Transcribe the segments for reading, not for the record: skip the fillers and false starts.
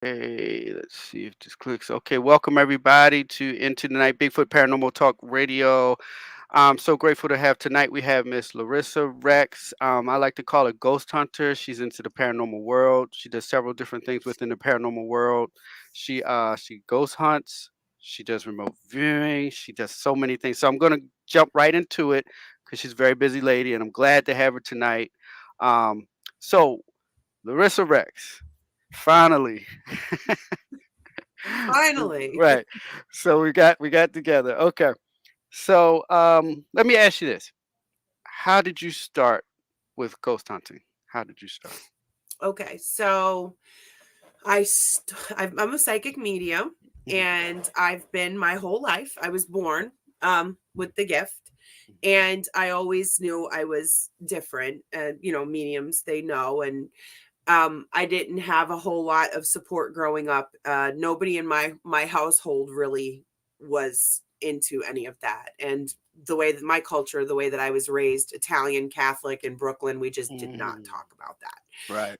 Hey, let's see if this clicks. Okay, welcome everybody to Into the Night Bigfoot Paranormal Talk Radio. I'm so grateful to have tonight. We have Miss Laurissa Rex. I like to call her Ghost Hunter. She's into the paranormal world. She does several different things within the paranormal world. She ghost hunts. She does remote viewing. She does so many things. So I'm gonna jump right into it because she's a very busy lady, and I'm glad to have her tonight. Um, so Laurissa Rex, finally. Finally. Right. So we got together. Okay. So let me ask you this. How did you start with ghost hunting? How did you start? Okay, so I'm a psychic medium, Mhm. and I've been my whole life. I was born with the gift, and I always knew I was different. And mediums, they know. And I didn't have a whole lot of support growing up. Nobody in my household really was into any of that. And the way that my culture, the way that I was raised, Italian Catholic in Brooklyn, we just did not Mm, talk about that. right.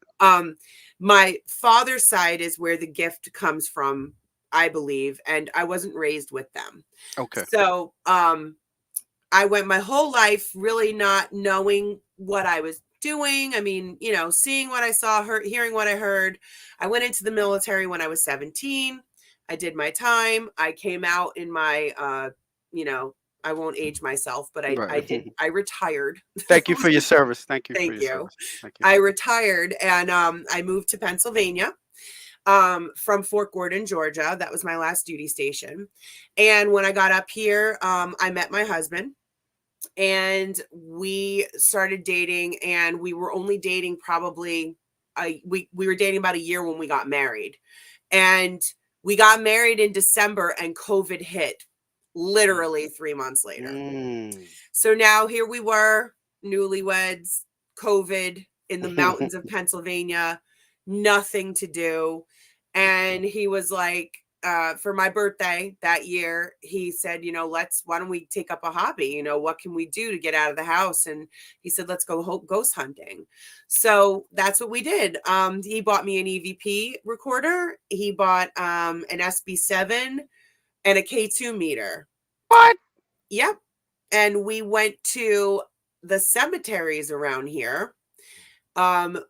My father's side is where the gift comes from, I believe, and I wasn't raised with them. Okay. So, I went my whole life really not knowing what I was doing. I mean, seeing what I saw, hearing what I heard. I went into the military when I was 17. I did my time. I came out in my you know, I won't age myself, but I Right. did I retired. Thank you for your service. Thank you for Thank your you. service. Thank you. I retired, and I moved to Pennsylvania from Fort Gordon, Georgia. That was my last duty station. And when I got up here, I met my husband, and we started dating, and we were only dating probably we were dating about a year when we got married. And we got married in December, and COVID hit literally 3 months later. Mm. So now here we were, newlyweds, COVID in the mountains of Pennsylvania, nothing to do. And he was like, for my birthday that year, he said, why don't we take up a hobby? What can we do to get out of the house? And he said, let's go ghost hunting. So that's what we did. He bought me an EVP recorder. He bought an SB7 and a K2 meter. What? Yep. And we went to the cemeteries around here,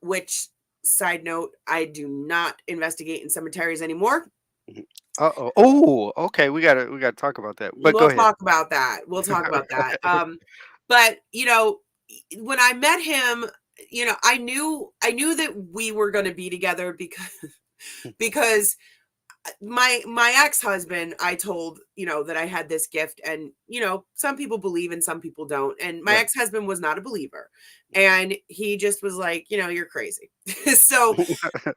which, side note, I do not investigate in cemeteries anymore. Uh-oh. Oh, okay. We gotta talk about that. But go We'll ahead. talk about that. We'll talk about that. But when I met him, I knew that we were going to be together because my ex-husband, I told, that I had this gift. And some people believe and some people don't. And my Right. ex-husband was not a believer, and he just was like, you're crazy. So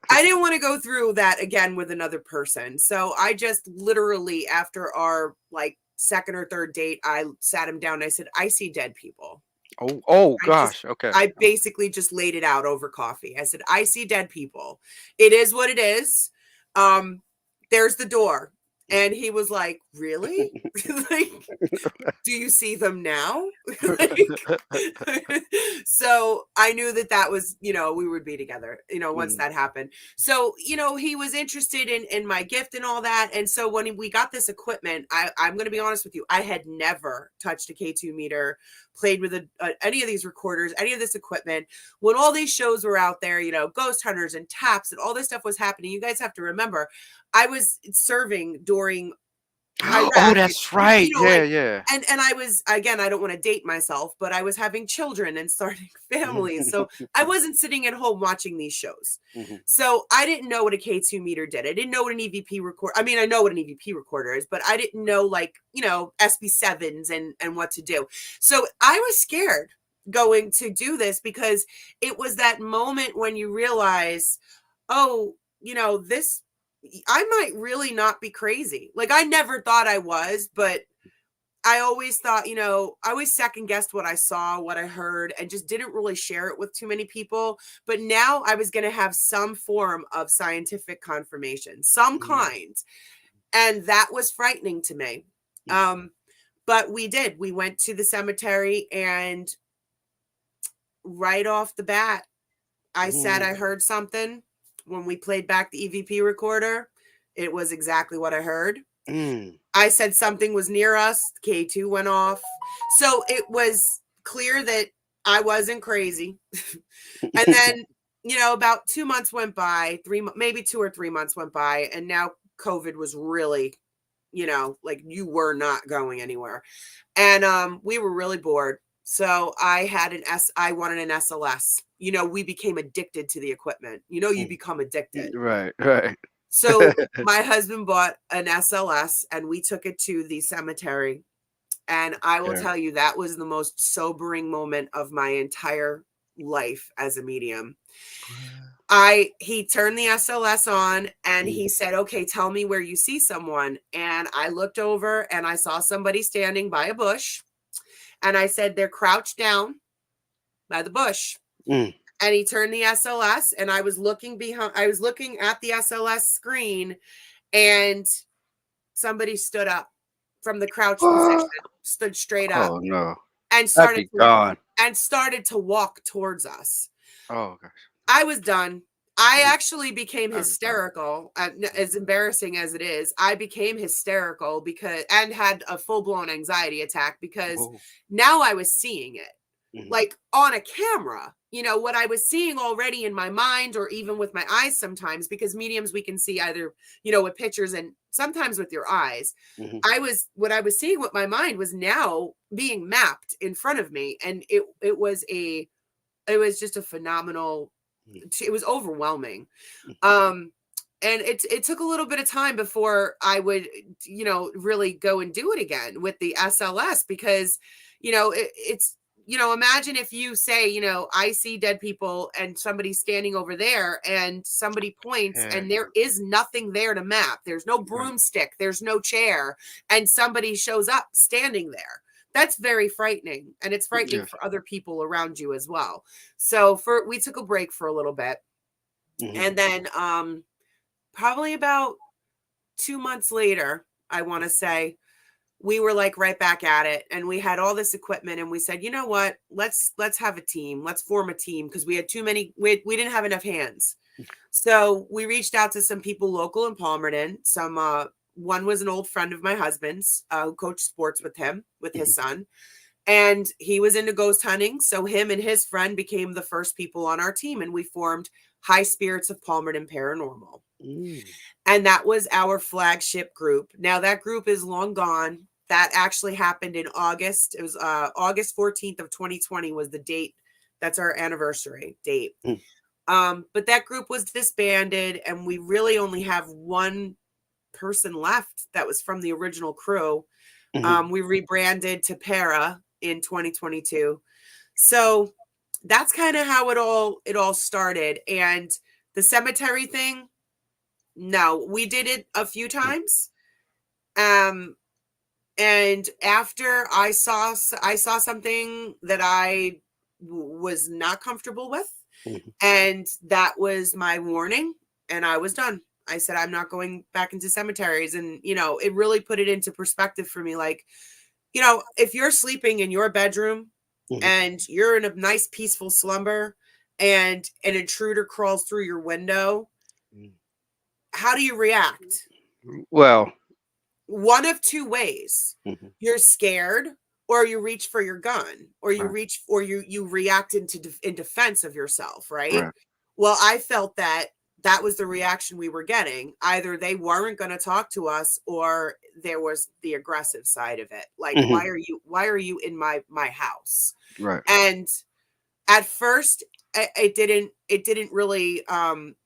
I didn't want to go through that again with another person. So I just literally, after our like second or third date, I sat him down and I said, I see dead people. Oh I just gosh. Okay. I basically just laid it out over coffee. I said, I see dead people. It is what it is. Um, there's the door. And he was like, really? Like, do you see them now? Like, so I knew that was, we would be together, once Mm, that happened. So, he was interested in my gift and all that. And so when we got this equipment, I'm going to be honest with you, I had never touched a K2 meter, played with any of these recorders, any of this equipment. When all these shows were out there, Ghost Hunters and Taps and all this stuff was happening, you guys have to remember, I was serving during Oh, Iraq, that's right. Yeah, and yeah. I was, again, I don't want to date myself, but I was having children and starting families. So I wasn't sitting at home watching these shows. Mhm. So I didn't know what a K2 meter did. I didn't know what an EVP recorder. I mean, I know what an EVP recorder is, but I didn't know, like, SB7s and what to do. So I was scared going to do this because it was that moment when you realize, oh, this, I might really not be crazy. Like, I never thought I was, but I always thought, I always second guessed what I saw, what I heard, and just didn't really share it with too many people. But now I was going to have some form of scientific confirmation, some Mm, kind. And that was frightening to me. mm, But we did. We went to the cemetery, and right off the bat, I said mm. I heard something. When we played back the EVP recorder, it was exactly what I heard. Mm. I said something was near us. K2 went off. So it was clear that I wasn't crazy. And then, about 2 months went by, maybe 2 or 3 months went by, and now COVID was really, like you were not going anywhere. And we were really bored. So I wanted an SLS. We became addicted to the equipment. You Mm. become addicted. Right, right. So my husband bought an SLS and we took it to the cemetery. And I will Yeah. tell you, that was the most sobering moment of my entire life as a medium. He turned the SLS on and Mm. he said, "Okay, tell me where you see someone." And I looked over and I saw somebody standing by a bush. And I said, "They're crouched down by the bush." Mm. And he turned the SLS and I was looking at the SLS screen, and somebody stood up from the crouch position, What? stood straight up Oh no. and I'd be gone. started to walk towards us. Oh gosh. I was done. I Mm. actually became I'd be gone. hysterical. As embarrassing as it is, I became hysterical and had a full blown anxiety attack because Whoa. now I was seeing it Mhm. like on a camera. What I was seeing already in my mind or even with my eyes sometimes, because mediums we can see either, with pictures and sometimes with your eyes. Mhm. What I was seeing with my mind was now being mapped in front of me. And it was just a phenomenal, Mhm. it was overwhelming. Mhm. Um, and it took a little bit of time before I would, really go and do it again with the SLS because, it's, imagine if you say, I see dead people and somebody's standing over there and somebody points Yeah. and there is nothing there to map. There's no Right. broomstick, there's no chair, and somebody shows up standing there. That's very frightening, and it's frightening Yes. for other people around you as well. So we took a break for a little bit, Mhm. and then probably about 2 months later, I want to say, we were like right back at it, and we had all this equipment, and we said, you know what, let's have a team, let's form a team, because we had too many, we didn't have enough hands. So we reached out to some people local in Palmerton. One was an old friend of my husband's, who coached sports with him with his Mhm. son, and he was into ghost hunting. So him and his friend became the first people on our team, and we formed High Spirits of Palmerton Paranormal. Mm. And that was our flagship group. Now that group is long gone. That actually happened in August. It was August 14th of 2020 was the date. That's our anniversary date. Mm. But that group was disbanded, and we really only have one person left that was from the original crew. Mhm. We rebranded to Para in 2022. So that's kind of how it all started. And the cemetery thing, no, we did it a few times. Um, and after I saw something that I was not comfortable with, Mhm. and that was my warning, and I was done. I said, I'm not going back into cemeteries. And, it really put it into perspective for me. Like, if you're sleeping in your bedroom Mhm. and you're in a nice, peaceful slumber and an intruder crawls through your window, Mm. how do you react? Well. One of two ways. Mhm. You're scared, or you reach for your gun, or Right. you react in defense of yourself, right? Right. Well, I felt that was the reaction we were getting. Either they weren't going to talk to us, or there was the aggressive side of it. Like, Mhm. why are you in my house? Right. And at first, it didn't really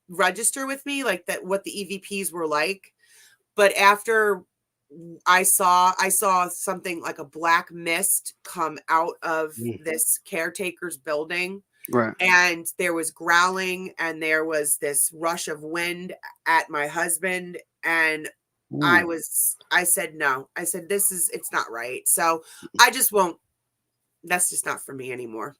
register with me, like that, what the EVPs were like. But after I saw something like a black mist come out of Mm. this caretaker's building, Right. and there was growling and there was this rush of wind at my husband, and Ooh. I said no. I said, it's not right. So I just won't, that's just not for me anymore.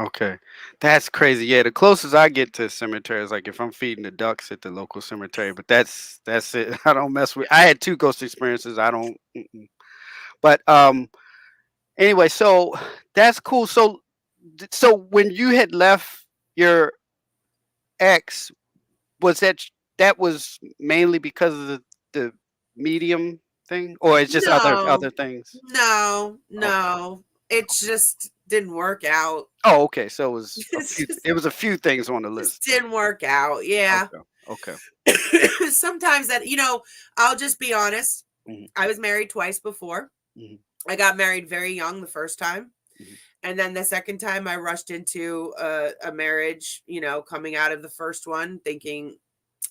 Okay. That's crazy. Yeah, the closest I get to a cemetery is like if I'm feeding the ducks at the local cemetery, but that's it. I don't mess with. I had two ghost experiences. I don't. Mm-mm. But anyway, so that's cool. So when you had left your ex, was that was mainly because of the medium thing, or it's just No, other things? no, Okay. no. It just didn't work out. Oh, okay. So it was a It's just it was a few things on the just list. didn't work out. Yeah. Okay. Okay. Sometimes that, I'll just be honest. Mhm, I was married twice before. mhm, I got married very young the first time. mhm. And then the second time I rushed into a marriage, coming out of the first one thinking,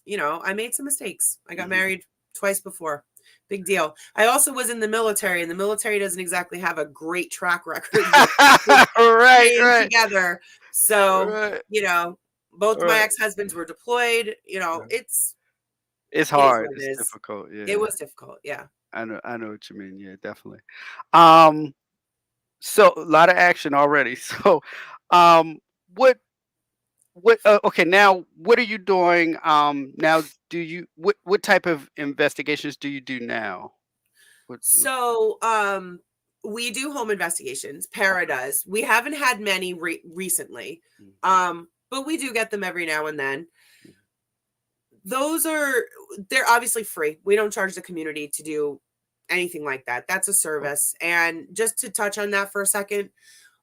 I made some mistakes. I got Mhm. married twice before. Big deal. I also was in the military, and the military doesn't exactly have a great track record with Right, staying right, together. So, right, you know, both my right, ex-husbands were deployed. right. It's It is hard. what it It's is. difficult. It Yeah, was difficult. Yeah. I know what you mean. Yeah, definitely. Um, so a lot of action already. So, um, what okay, now what are you doing? Now, do you what type of investigations do you do now? What So, we do home investigations. Para okay. does. We haven't had many recently, Mm, but we do get them every now and then. mm, Those are they're obviously free. We don't charge the community to do anything like that. That's a oh, service. And just to touch on that for a second,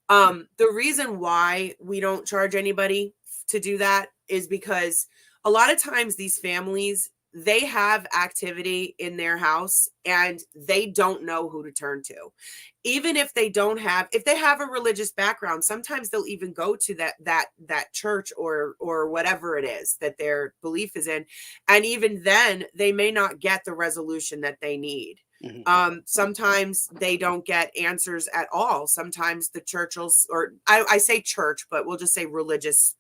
the reason why we don't charge anybody to do that is because a lot of times these families, they have activity in their house and they don't know who to turn to. Even if they have a religious background, sometimes they'll even go to that church or whatever it is that their belief is in, and even then they may not get the resolution that they need. mhm. Sometimes they don't get answers at all. Sometimes the church will, or I say church, but we'll just say religious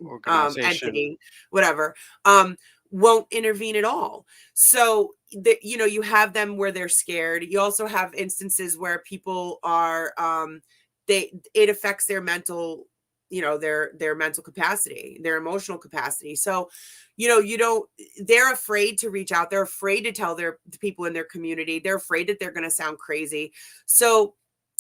Organization. entity, whatever, um, won't intervene at all. So that you have them where they're scared. You also have instances where people are it affects their mental, their mental capacity, their emotional capacity. So, you don't they're afraid to reach out. They're afraid to tell the people in their community. They're afraid that they're going to sound crazy. So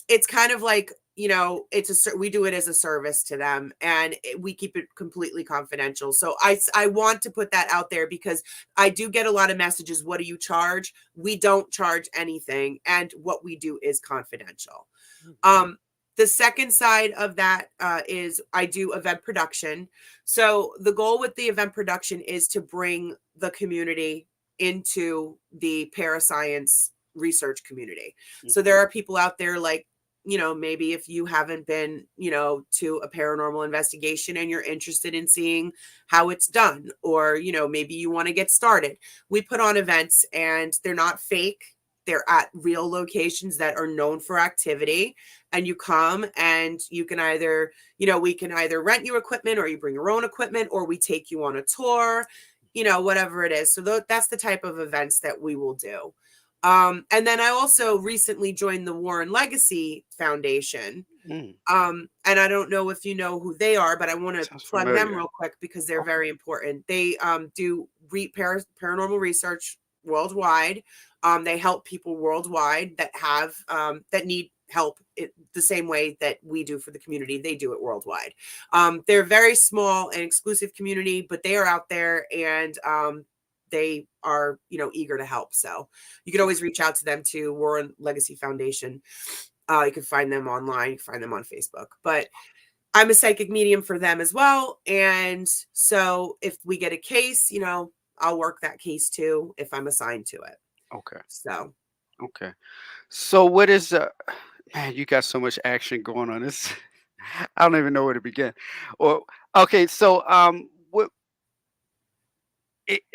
it's kind of like, we do it as a service to them, and we keep it completely confidential. So I want to put that out there because I do get a lot of messages. What do you charge? We don't charge anything, and what we do is confidential. Mm, um the second side of that is I do event production. So the goal with the event production is to bring the community into the parascience research community. mm, So there are people out there like, maybe if you haven't been, to a paranormal investigation and you're interested in seeing how it's done, or, maybe you want to get started. We put on events and they're not fake. They're at real locations that are known for activity. And you come and you can either, we can either rent you equipment or you bring your own equipment, or we take you on a tour, whatever it is. So that's the type of events that we will do. And then I also recently joined the Warren Legacy Foundation. mm. And I don't know if you know who they are, but I want to Sounds plug them familiar. real quick because they're Okay. very important. They do paranormal research worldwide. They help people worldwide that have that need help the same way that we do for the community. They do it worldwide. They're a very small and exclusive community, but they are out there, and they are, eager to help. So you can always reach out to them, to Warren Legacy Foundation. You can find them online, you can find them on Facebook. But I'm a psychic medium for them as well. And so if we get a case, I'll work that case too if I'm assigned to it. Okay. So Okay. So what is man, you got so much action going on. This I don't even know where to begin. Or okay, so what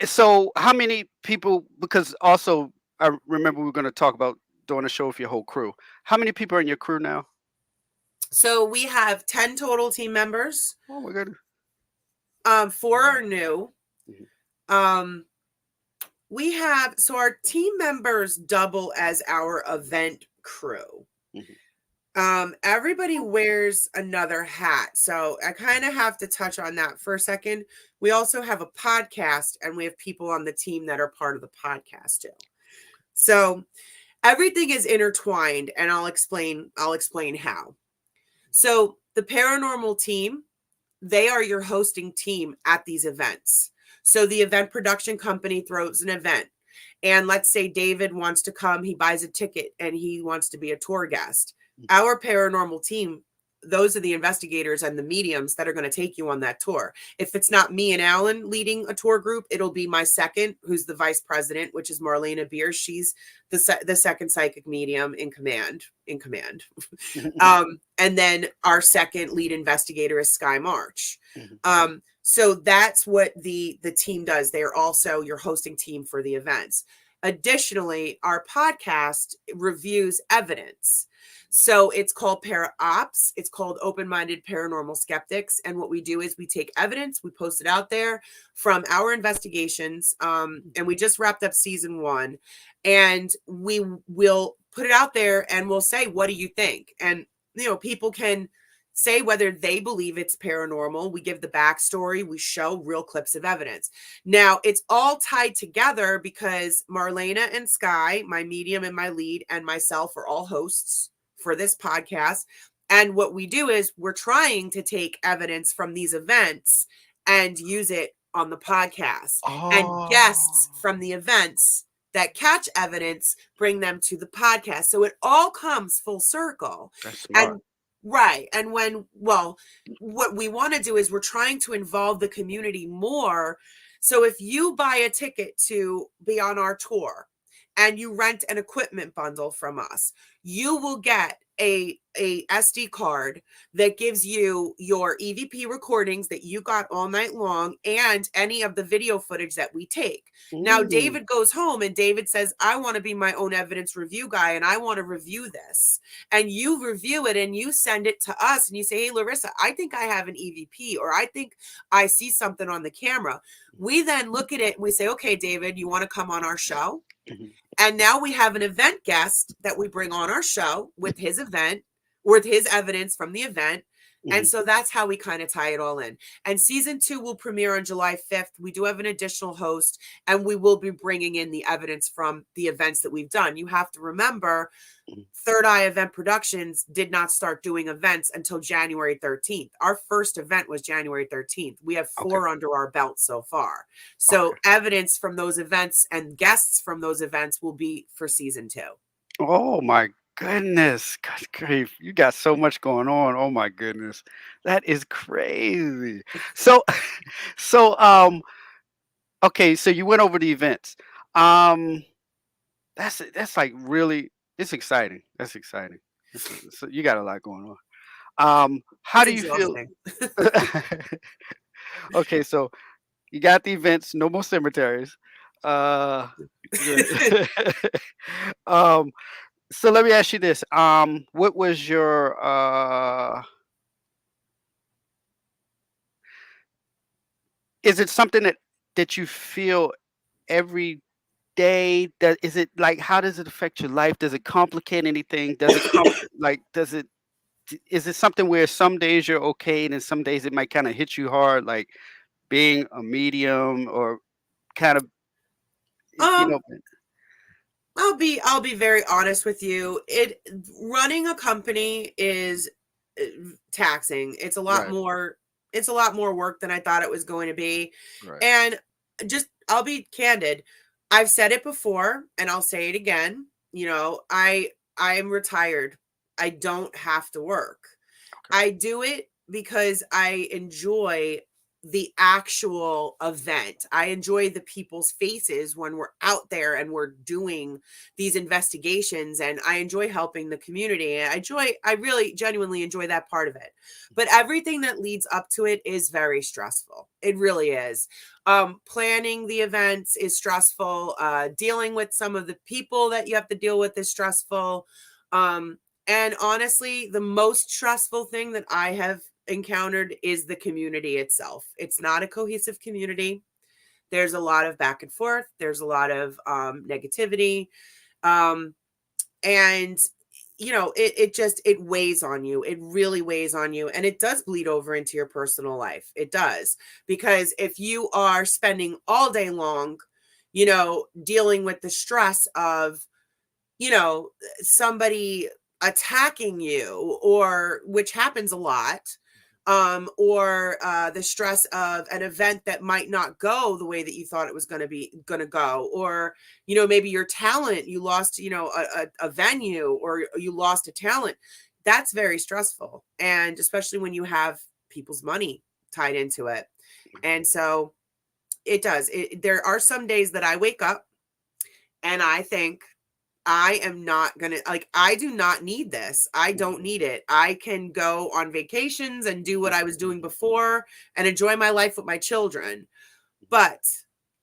so how many people, because also I remember we were going to talk about doing a show with your whole crew. How many people are in your crew now? we have 10 total team members. Oh my goodness. 4 are new. Mhm, Um, we have, so our team members double as our event crew. mhm. Everybody wears another hat. So I kind of have to touch on that for a second. We also have a podcast, and we have people on the team that are part of the podcast too. So everything is intertwined, and I'll explain how. So the paranormal team, they are your hosting team at these events. So the event production company throws an event. And let's say David wants to come, he buys a ticket and he wants to be a tour guest. Our paranormal team, those are the investigators and the mediums that are going to take you on that tour. If it's not me and Alan leading a tour group, it'll be my second, who's the vice president, which is Marlena Beer. She's the second psychic medium in command. And then our second lead investigator is Sky March. So that's what the team does. They're also your hosting team for the events. Additionally, our podcast reviews evidence. So it's called Para Ops. It's called Open-Minded Paranormal Skeptics. And what we do is we take evidence, we post it out there from our investigations. And we just wrapped up season 1. And we will put it out there and we'll say, what do you think? And, people can say whether they believe it's paranormal. We give the backstory. We show real clips of evidence. Now, it's all tied together because Marlena and Sky, my medium and my lead, and myself are all hosts for this podcast. And what we do is we're trying to take evidence from these events and use it on the podcast. And guests from the events that catch evidence, bring them to the podcast. So it all comes full circle. That's smart. Right. And what we want to do is we're trying to involve the community more. So if you buy a ticket to be on our tour and you rent an equipment bundle from us, you will get a SD card that gives you your EVP recordings that you got all night long and any of the video footage that we take. Now, David goes home and David says, I want to be my own evidence review guy and I want to review this. And you review it and you send it to us and you say, hey, Laurissa, I think I have an EVP or I think I see something on the camera. We then look at it and we say, okay, David, you want to come on our show? And now we have an event guest that we bring on our show with his event, with his evidence from the event. And so that's how we kind of tie it all in. And season 2 will premiere on July 5th. We do have an additional host and we will be bringing in the evidence from the events that we've done. You have to remember, Third Eye Event Productions did not start doing events until January 13th. Our first event was January 13th. We have 4 under our belt so far. So evidence from those events and guests from those events will be for season 2. Oh my goodness. God grief. You got so much going on. Oh my goodness. That is crazy. So okay, so you went over the events. That's like really, it's exciting. That's exciting. So you got a lot going on. How It's do you feel? exhausting. Okay, so you got the events, no more cemeteries. Good. So let me ask you this. What was your is it something that you feel every day? That is it like how does it affect your life? Does it complicate anything? Does it like does it is it something where some days you're okay and then some days it might kind of hit you hard, like being a medium or kind of you um, know I'll be very honest with you. Running a company is taxing. It's a lot right, more work than I thought it was going to be. right, And I'll be candid. I've said it before and I'll say it again. I am retired. I don't have to work. I do it because I enjoy the actual event. I enjoy the people's faces when we're out there and we're doing these investigations, and I enjoy helping the community. I really genuinely enjoy that part of it. But everything that leads up to it is very stressful. It really is. Planning the events is stressful. Dealing with some of the people that you have to deal with is stressful. And honestly, the most stressful thing that I have encountered is the community itself. It's not a cohesive community. There's a lot of back and forth. There's a lot of negativity. And it weighs on you. It really weighs on you. And it does bleed over into your personal life. It does. Because if you are spending all day long, dealing with the stress of, somebody attacking you, or which happens a lot, or the stress of an event that might not go the way that you thought it was going to go, or maybe your talent, you lost a venue, or you lost a talent. That's very stressful, and especially when you have people's money tied into it. And so there are some days that I wake up and I think, I am not going to, like, I do not need this. I don't need it. I can go on vacations and do what I was doing before and enjoy my life with my children. But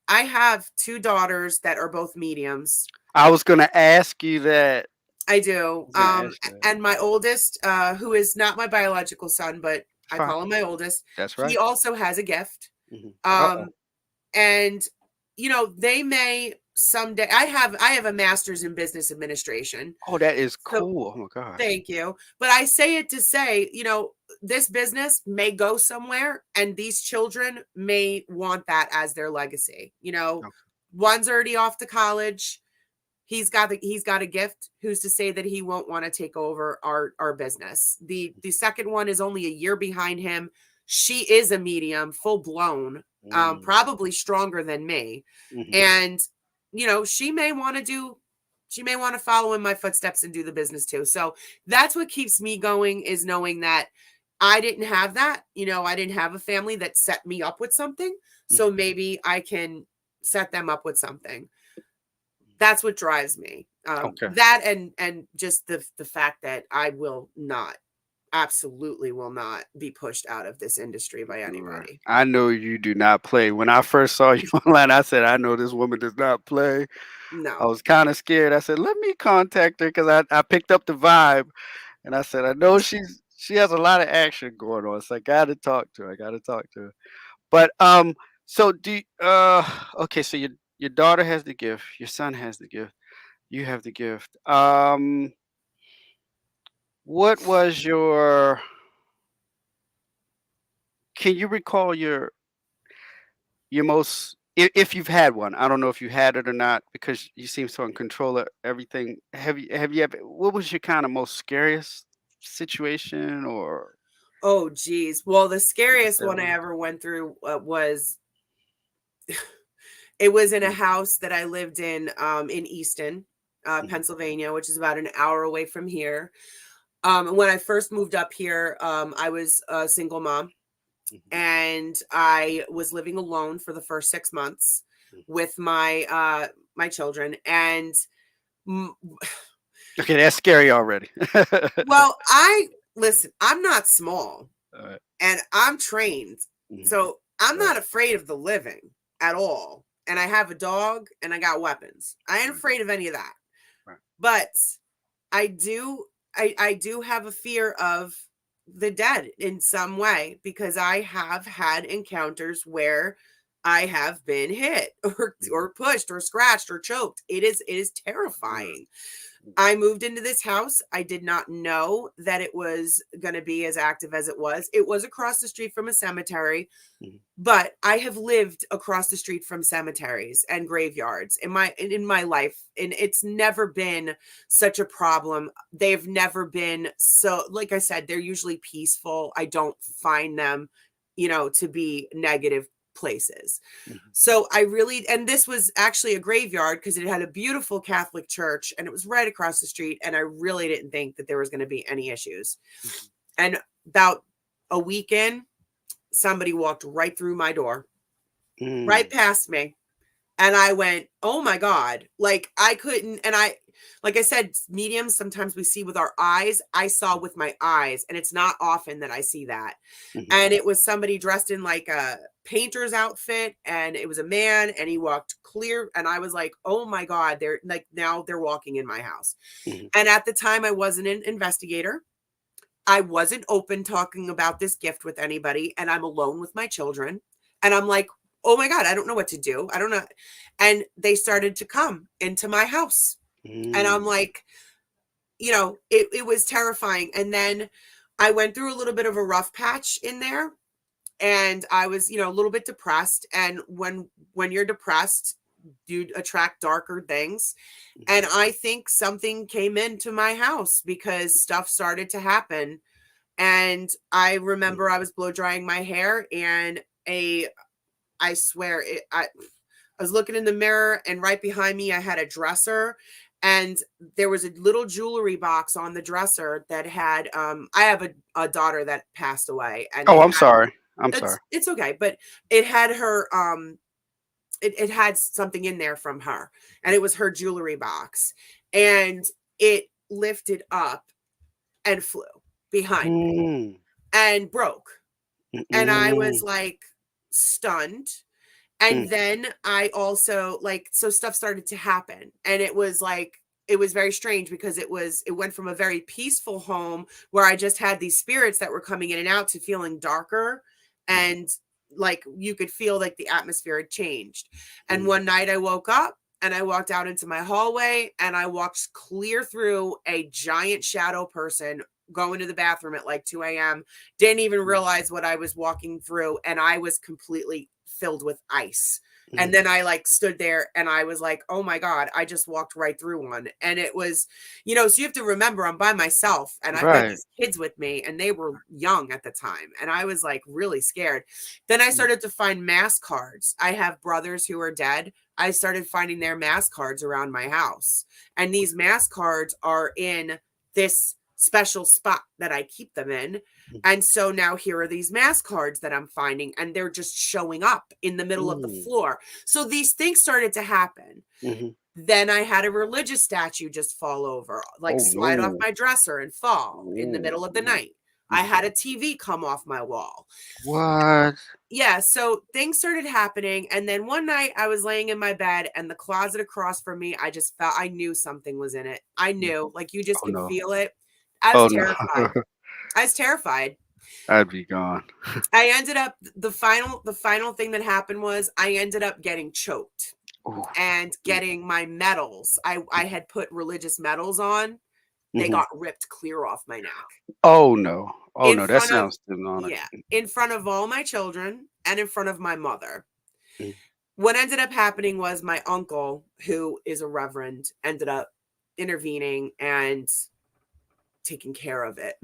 I have 2 daughters that are both mediums. I was gonna ask you that. I do. I was gonna ask you that. And my oldest, who is not my biological son, but I Fine. call him my oldest, That's he right. also has a gift. Uh-oh. And they may someday, I have a master's in business administration. Oh, that is So cool. Oh my gosh. thank you. But I say it to say, this business may go somewhere and these children may want that as their legacy. Okay. One's already off to college. He's got a gift. Who's to say that he won't want to take over our business? The second one is only a year behind him. She is a medium, full blown, probably stronger than me. And she may want to follow in my footsteps and do the business too. So that's what keeps me going, is knowing that I didn't have that. I didn't have a family that set me up with something. So maybe I can set them up with something. That's what drives me. Okay. That and just the fact that I will not, absolutely will not be pushed out of this industry by anybody. I know you do not play. When I first saw you online, I said, I know this woman does not play. I No. was kind of scared. I said, let me contact her, because I picked up the vibe, and I said, I know she has a lot of action going on. So I gotta talk to her. I gotta talk to her. But so okay, so your daughter has the gift, your son has the gift, you have the gift. What was your Can you recall your most, if you've had one? I don't know if you had it or not, because you seem so in control of everything. Have you ever, what was your kind of most scariest situation, or Oh, geez. Well, the you can scariest tell one I us? ever went through was, it was in a Mm, house that I lived in Easton, mhm, Pennsylvania, which is about an hour away from here. When I first moved up here, I was a single mom, mhm, and I was living alone for the first 6 months mhm. with my children. And mm, Okay, that's scary already. well, listen, I'm not small Alright, and I'm trained. mhm, So I'm right, not afraid of the living at all. And I have a dog and I got weapons. I ain't right, afraid of any of that. right. But I do I do have a fear of the dead in some way, because I have had encounters where I have been hit or Mhm. pushed or scratched or choked. It is Oh my god. terrifying. Mhm, I moved into this house. I did not know that it was going to be as active as it was. It was across the street from a cemetery, mhm, but I have lived across the street from cemeteries and graveyards in my life, and it's never been such a problem. They've never been, so like I said, they're usually peaceful. I don't find them, to be negative places. mhm, So I really, and this was actually a graveyard because it had a beautiful Catholic church and it was right across the street, and I really didn't think that there was going to be any issues. mhm. And about a week in, somebody walked right through my door, right Mm, past me. And I went, oh my God. Like I couldn't, and like I said, mediums, sometimes we see with our eyes. I saw with my eyes, and it's not often that I see that. mhm, And it was somebody dressed in like a painter's outfit, and it was a man, and he walked clear. And I was like, oh my God, they're like, now they're walking in my house. mhm, And at the time, I wasn't an investigator. I wasn't open talking about this gift with anybody, and I'm alone with my children. And I'm like, oh my God, I don't know what to do. I don't know. And they started to come into my house. And I'm mm, like, it was terrifying. And then I went through a little bit of a rough patch in there, and I was, a little bit depressed. And when you're depressed, you attract darker things. mhm, And I think something came into my house because stuff started to happen. And I remember I was blow drying my hair, and I swear I was looking in the mirror, and right behind me I had a dresser, and there was a little jewelry box on the dresser that had I have a daughter that passed away, and Oh, I'm sorry. I'm sorry. it's okay, but it had her it had something in there from her, and it was her jewelry box, and it lifted up and flew behind me Mm, and broke. And I was mm, like stunned. mm, And then I also like, so stuff started to happen, and it was like, it was very strange because it went from a very peaceful home where I just had these spirits that were coming in and out to feeling darker, mhm, and like you could feel like the atmosphere had changed. And mm, one night I woke up and I walked out into my hallway, and I walked clear through a giant shadow person going to the bathroom at like 2 a.m. Didn't even realize what I was walking through, and I was completely filled with ice. And mm. then I like stood there and I was like, oh my God, I just walked right through one. And it was, so you have to remember I'm by myself, and I've got Right. these kids with me, and they were young at the time. And I was like really scared. Then I Mm, started to find mass cards. I have brothers who are dead. I started finding their mass cards around my house. And these mass cards are in this special spot that I keep them in. mm, And so now here are these mass cards that I'm finding, and they're just showing up in the middle of the mm, floor. So these things started to happen. mhm. Then I had a religious statue just fall over, like Oh slide off no. my dresser and fall in the Oh, middle of the no. night. I Mhm. had a TV come off my wall. What? Yeah, so things started happening. And then one night I was laying in my bed, and the closet across from me, I just felt, I knew something was in it. I Mm. knew, like, you just Oh could no. feel it. I was Oh no. terrified. I was terrified. I'd be gone. I ended up, the final thing that happened was I ended up getting choked Oh. and Mm, getting my medals. I had put religious medals on. They mhm. got ripped clear off my neck Oh no. Oh in no. That front of, sounds demonic. yeah, in front of all my children and in front of my mother. Mm, What ended up happening was my uncle, who is a reverend, ended up intervening and taking care of it.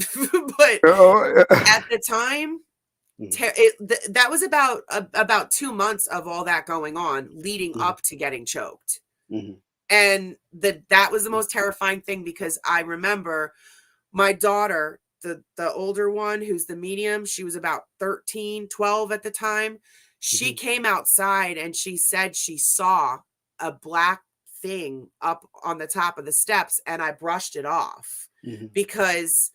But oh, at the time, mhm, that was about 2 months of all that going on, leading mhm, up to getting choked. mhm, And that was the most terrifying thing, because I remember my daughter, the older one, who's the medium, she was about 13, 12 at the time. She mhm, came outside and she said she saw a black thing up on the top of the steps, and I brushed it off mhm, because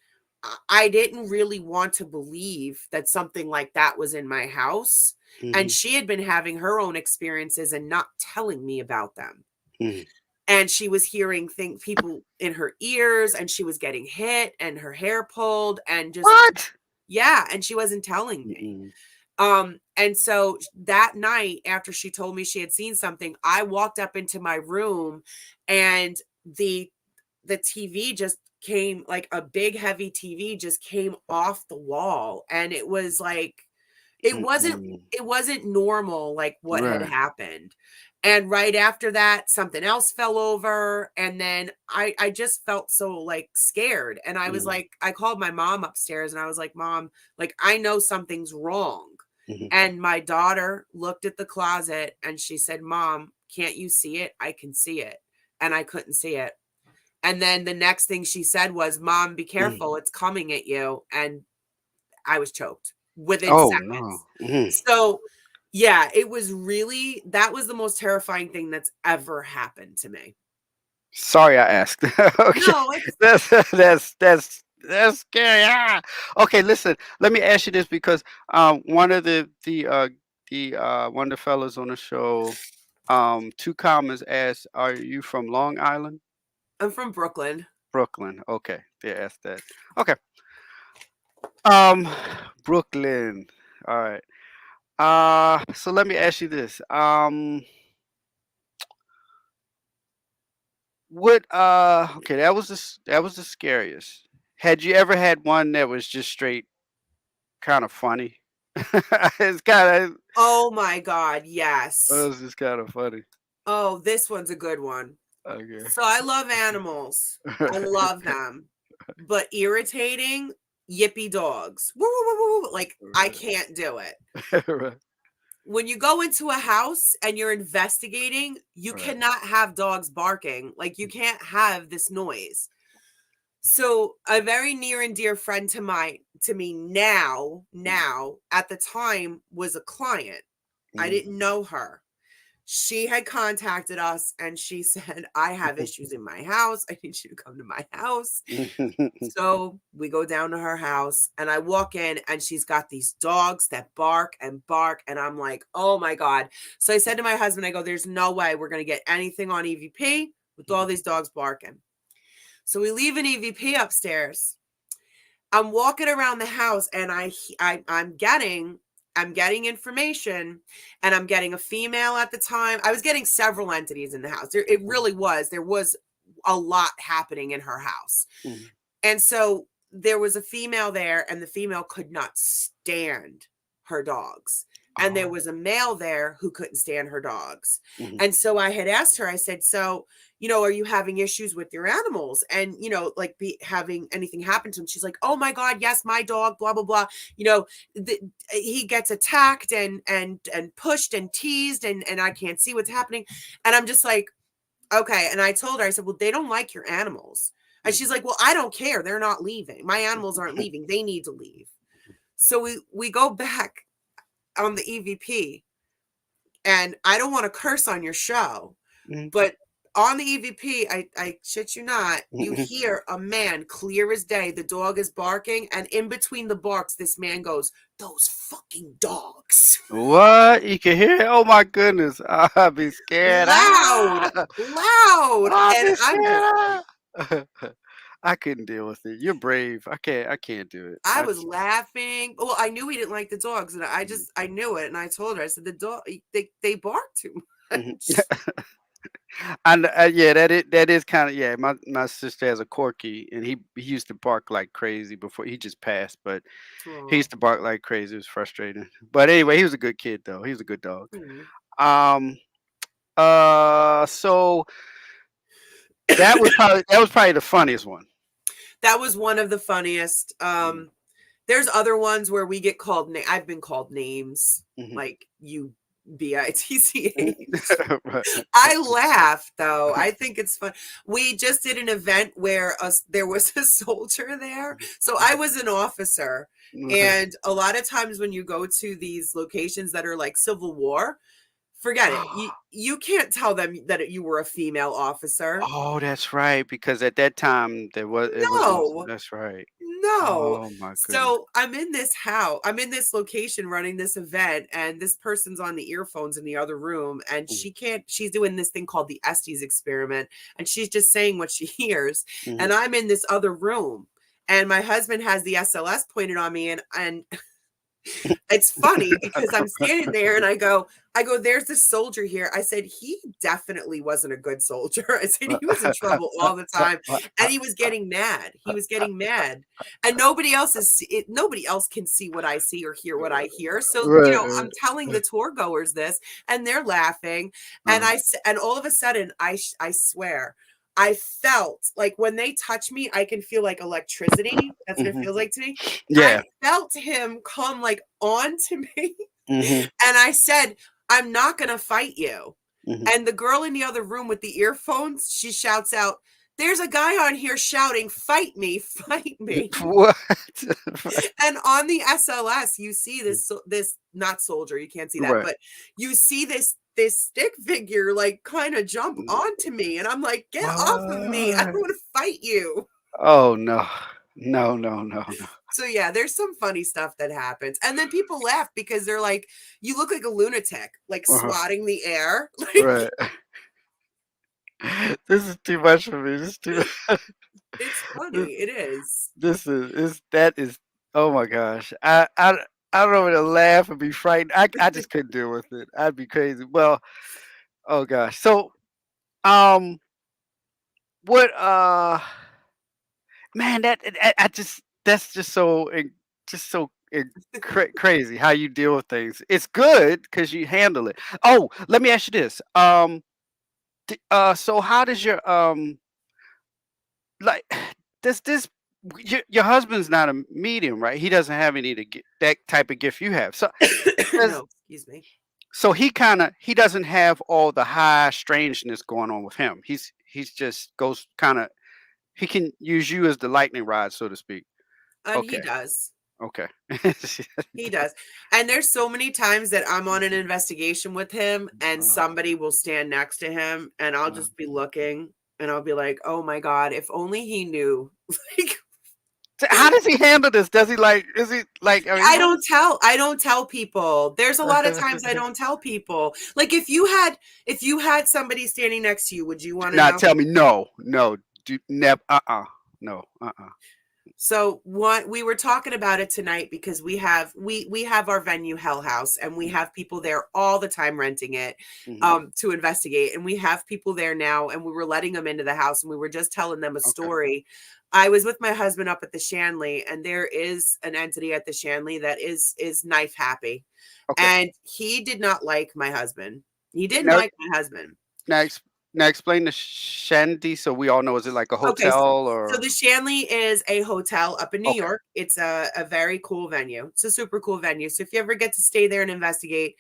I didn't really want to believe that something like that was in my house. And mhm, she had been having her own experiences and not telling me about them. mhm. And she was hearing people in her ears, and she was getting hit and her hair pulled, and just, What? yeah, and she wasn't telling me. Mm-mm. And so that night, after she told me she had seen something, I walked up into my room, and the the TV just came, like a big heavy TV just came off the wall, and it was like, it wasn't Mm-mm. it wasn't normal, like, what had Right. happened. And right after that, something else fell over, and then I just felt so, like, scared, and I was Mm, like, I called my mom upstairs, and I was like, "Mom, like, I know something's wrong." mhm. And my daughter looked at the closet and she said, "Mom, can't you see it? I can see it." And I couldn't see it. And then the next thing she said was, "Mom, be Mm. careful, it's coming at you." And I was choked within Oh no. seconds. Mhm. So, yeah, that was the most terrifying thing that's ever happened to me. Sorry, I asked. Okay, No, it's that's scary. Ah! Okay, listen. Let me ask you this because one of the one of the fellas on the show, two comments asked, "Are you from Long Island, I'm from Brooklyn. Brooklyn?" Okay, they asked that. Okay, um, Brooklyn. All right. So let me ask you this. What okay, that was the scariest. Had you ever had one that was just straight kind of funny? It's kind of Oh my God, it yes. was just kind of funny. Oh, this one's a good one. Okay. So I love animals. I love them. But irritating, yippy dogs. Woo, woo, woo, woo, woo. Like, I Right. can't do it. Right. When you go into a house and you're investigating, you Right. cannot have dogs barking. Like, you can't have this noise. So a very near and dear friend to me Mhm. now at the time was a client. I Mhm. didn't know her. She had contacted us and she said, I have issues in my house. I need you to come to my house. So we go down to her house and I walk in and she's got these dogs that bark and bark. And I'm like, oh my God. So I said to my husband, I go, there's no way we're going to get anything on EVP with all these dogs barking. So we leave an EVP upstairs. I'm walking around the house and I'm getting information, and I'm getting a female at the time. I was getting several entities in the house. It really was. There was a lot happening in her house. Mhm. And so there was a female there, and the female could not stand her dogs. And there Oh. was a male there who couldn't stand her dogs. Mhm. And so I had asked her, I said, so, are you having issues with your animals? And, like be having anything happen to him? She's like, oh my God, yes, my dog, blah, blah, blah. You know, the, he gets attacked and pushed and teased, and I can't see what's happening. And I'm just like, okay. And I told her, I said, well, they don't like your animals. And Mhm. she's like, well, I don't care. They're not leaving. My animals aren't leaving. They need to leave. So we go back on the EVP, and I don't want to curse on your show, Mhm. but on the EVP, I shit you not, you Mhm. hear a man clear as day. The dog is barking, and in between the barks, this man goes, those fucking dogs. What? You can hear it? Oh my goodness. I'd be scared. Loud, Ah! loud. I'd And be I'm just, scared. Ah! I couldn't deal with it. You're brave. I can't do it. I was laughing. Well, I knew he didn't like the dogs, and Mhm. I knew it. And I told her, I said, the dog, they bark too Mhm. much. And yeah, that is kind of, yeah. My sister has a corky, and he used to bark like crazy before he just passed, but he Aw. used to bark like crazy. It was frustrating. But anyway, he was a good kid though. He was a good dog. Mm. Um. So that was probably the funniest one. That was one of the funniest. Mhm. There's other ones where we get called. I've been called names Mhm. like you, bitch. Right. I laugh though. I think it's fun. We just did an event where there was a soldier there. So I was an officer, Mhm. and a lot of times when you go to these locations that are like Civil War, forget it. You can't tell them that you were a female officer. Oh, that's right, because at that time it wasn't. No. That's right. No. Oh my goodness. So I'm in this house, I'm in this location running this event, and this person's on the earphones in the other room, and Mhm. she's doing this thing called the Estes experiment, and she's just saying what she hears. Mhm. And I'm in this other room, and my husband has the SLS pointed on me, and it's funny because I'm standing there and I go, there's this soldier here. I said, he definitely wasn't a good soldier. I said, he was in trouble all the time. And he was getting mad. He was getting mad. And nobody else can see what I see or hear what I hear. So, Right. I'm telling the tour goers this, and they're laughing. And Uh, and all of a sudden, I swear, I felt like when they touch me, I can feel like electricity. That's what it mhm. feels like to me. I Yeah. felt him come like onto me, Mhm. and I said, I'm not going to fight you. Mhm. And the girl in the other room with the earphones, she shouts out, there's a guy on here shouting, fight me, fight me. What? And on the SLS, you see this not soldier, you can't see that, Right. but you see this stick figure like kind of jump onto me, and I'm like, get off of me. I don't What? want to fight you. Oh, no. No, no, no, no. So yeah, there's some funny stuff that happens. And then people laugh because they're like, you look like a lunatic, like Uh-huh. swatting the air. Like, Right. This is too much for me. This is too it's this funny. It is. this is that is oh my gosh. I don't know whether to laugh or be frightened. I just couldn't deal with it. I'd be crazy. Well, oh gosh. So, um, what, man, I just that's just so just so crazy how you deal with things. It's good because you handle it. Oh, let me ask you this. So how does your like does this your husband's not a medium, right? He doesn't have any that type of gift you have. So does No, excuse me. so he doesn't have all the high strangeness going on with him. He's just goes kind of he can use you as the lightning rod, so to speak. And he Okay. does. Okay. He does. And there's so many times that I'm on an investigation with him and Uh, somebody will stand next to him and I'll uh, just be looking and I'll be like, "Oh my god, if only he knew." Like so how does he handle this? Does he like? Is he like? I mean, I don't tell people. There's a lot of times I don't tell people. Like if you had somebody standing next to you, would you do want to not know? tell me no, no, do never, no, So what we were talking about it tonight because we have our venue Hell House and we have people there all the time renting it mm-hmm. to investigate, and we have people there now and we were letting them into the house and we were just telling them a Okay, story. I was with my husband up at the Shanley and there is an entity at the Shanley that is knife happy, okay. and he did not like my husband. He didn't Now, like my husband. now, now, explain the shanty so we all know. Is it like a Okay, hotel so or? the Shanley is a hotel up in New Okay, York. It's a very cool venue. It's a super cool venue. So if you ever get to stay there and investigate,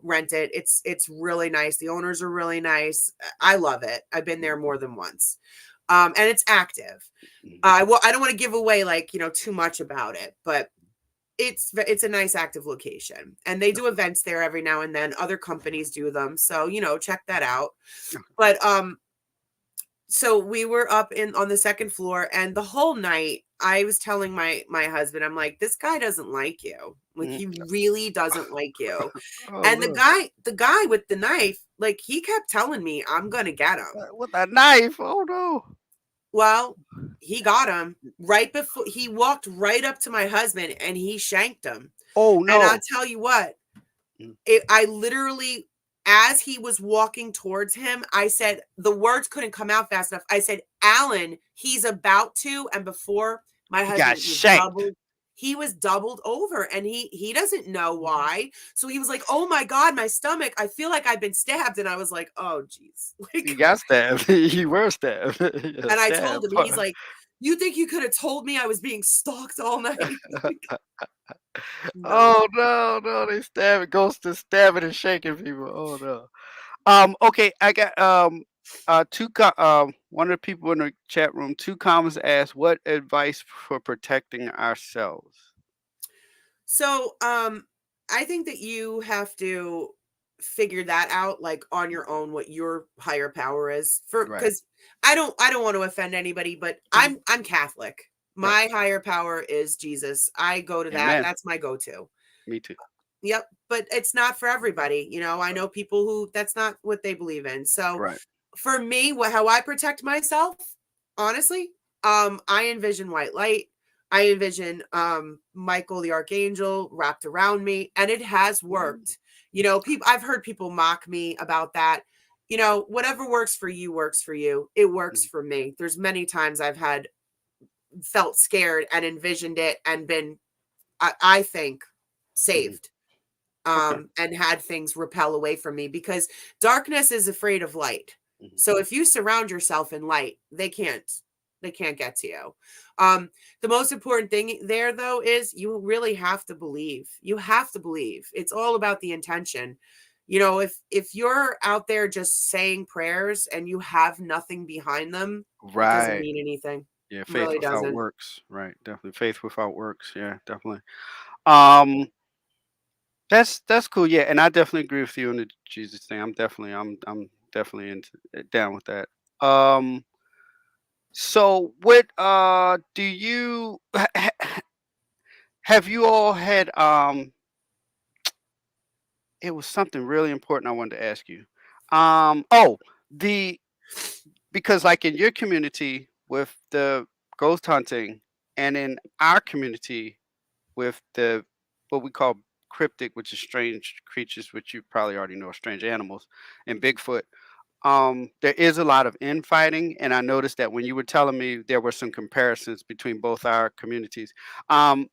rent it. It's really nice. The owners are really nice. I love it. I've been there more than once. And it's active. mhm, Well, I don't want to give away too much about it, but it's a nice active location. And they do events there every now and then. Other companies do them. So, check that out. But so we were up in on the second floor and the whole night I was telling my husband, I'm like, this guy doesn't like you. Like mhm. he really doesn't like you. Oh And Lord, the guy with the knife, like he kept telling me, I'm gonna get him. with that knife! Oh no! Well, he got him right before he walked right up to my husband and he shanked him. Oh And I'll no! tell you what, Mm, I literally, as he was walking towards him, I said, the words couldn't come out fast enough. I said, Alan, he's about to. And before my he got husband was shanked. doubled, he was doubled over and he doesn't know why. So he was like, oh my God, my stomach, I feel like I've been stabbed. And I was like, oh geez. He Like, got stabbed. He was stabbed. He got and I told stabbed. him, he's like, you think you could have told me I was being stalked all night? No. Oh no, no, they stabbing ghosts is stabbing and shaking people. Oh no. Okay, I got one of the people in the chat room, two comments asked what advice for protecting ourselves. So, I think that you have to figure that out like on your own what your higher power is for Right. because I don't want to offend anybody, but Mhm. I'm Catholic. Right. My higher power is Jesus. I go to that. Amen. That's my go-to. Me too. Yep, but it's not for everybody. I know people who that's not what they believe in. So Right. for me, how I protect myself, honestly, I envision white light. I envision Michael the archangel wrapped around me, and it has worked. People I've heard people mock me about that. Whatever works for you works for you. It works Mhm. for me. There's many times I've had felt scared and envisioned it and been I think Mhm. saved Okay. and had things repel away from me because darkness is afraid of light. Mhm. So if you surround yourself in light, they can't get to you. Um, the most important thing there though is you really have to believe. You have to believe. It's all about the intention. If you're out there just saying prayers and you have nothing behind them, it doesn't Right. mean anything. Yeah, It faith really without doesn't. works. Right. Definitely. Faith without works. Yeah, definitely. Um that's cool. Yeah, and I definitely agree with you on the Jesus thing. I'm definitely into down with that. Um so what do you have you all had it was something really important I wanted to ask you. Oh, the because like in your community with the ghost hunting and in our community with the what we call cryptic, which is strange creatures, which you probably already know are strange animals, and Bigfoot. There is a lot of infighting, and I noticed that when you were telling me there were some comparisons between both our communities. Um,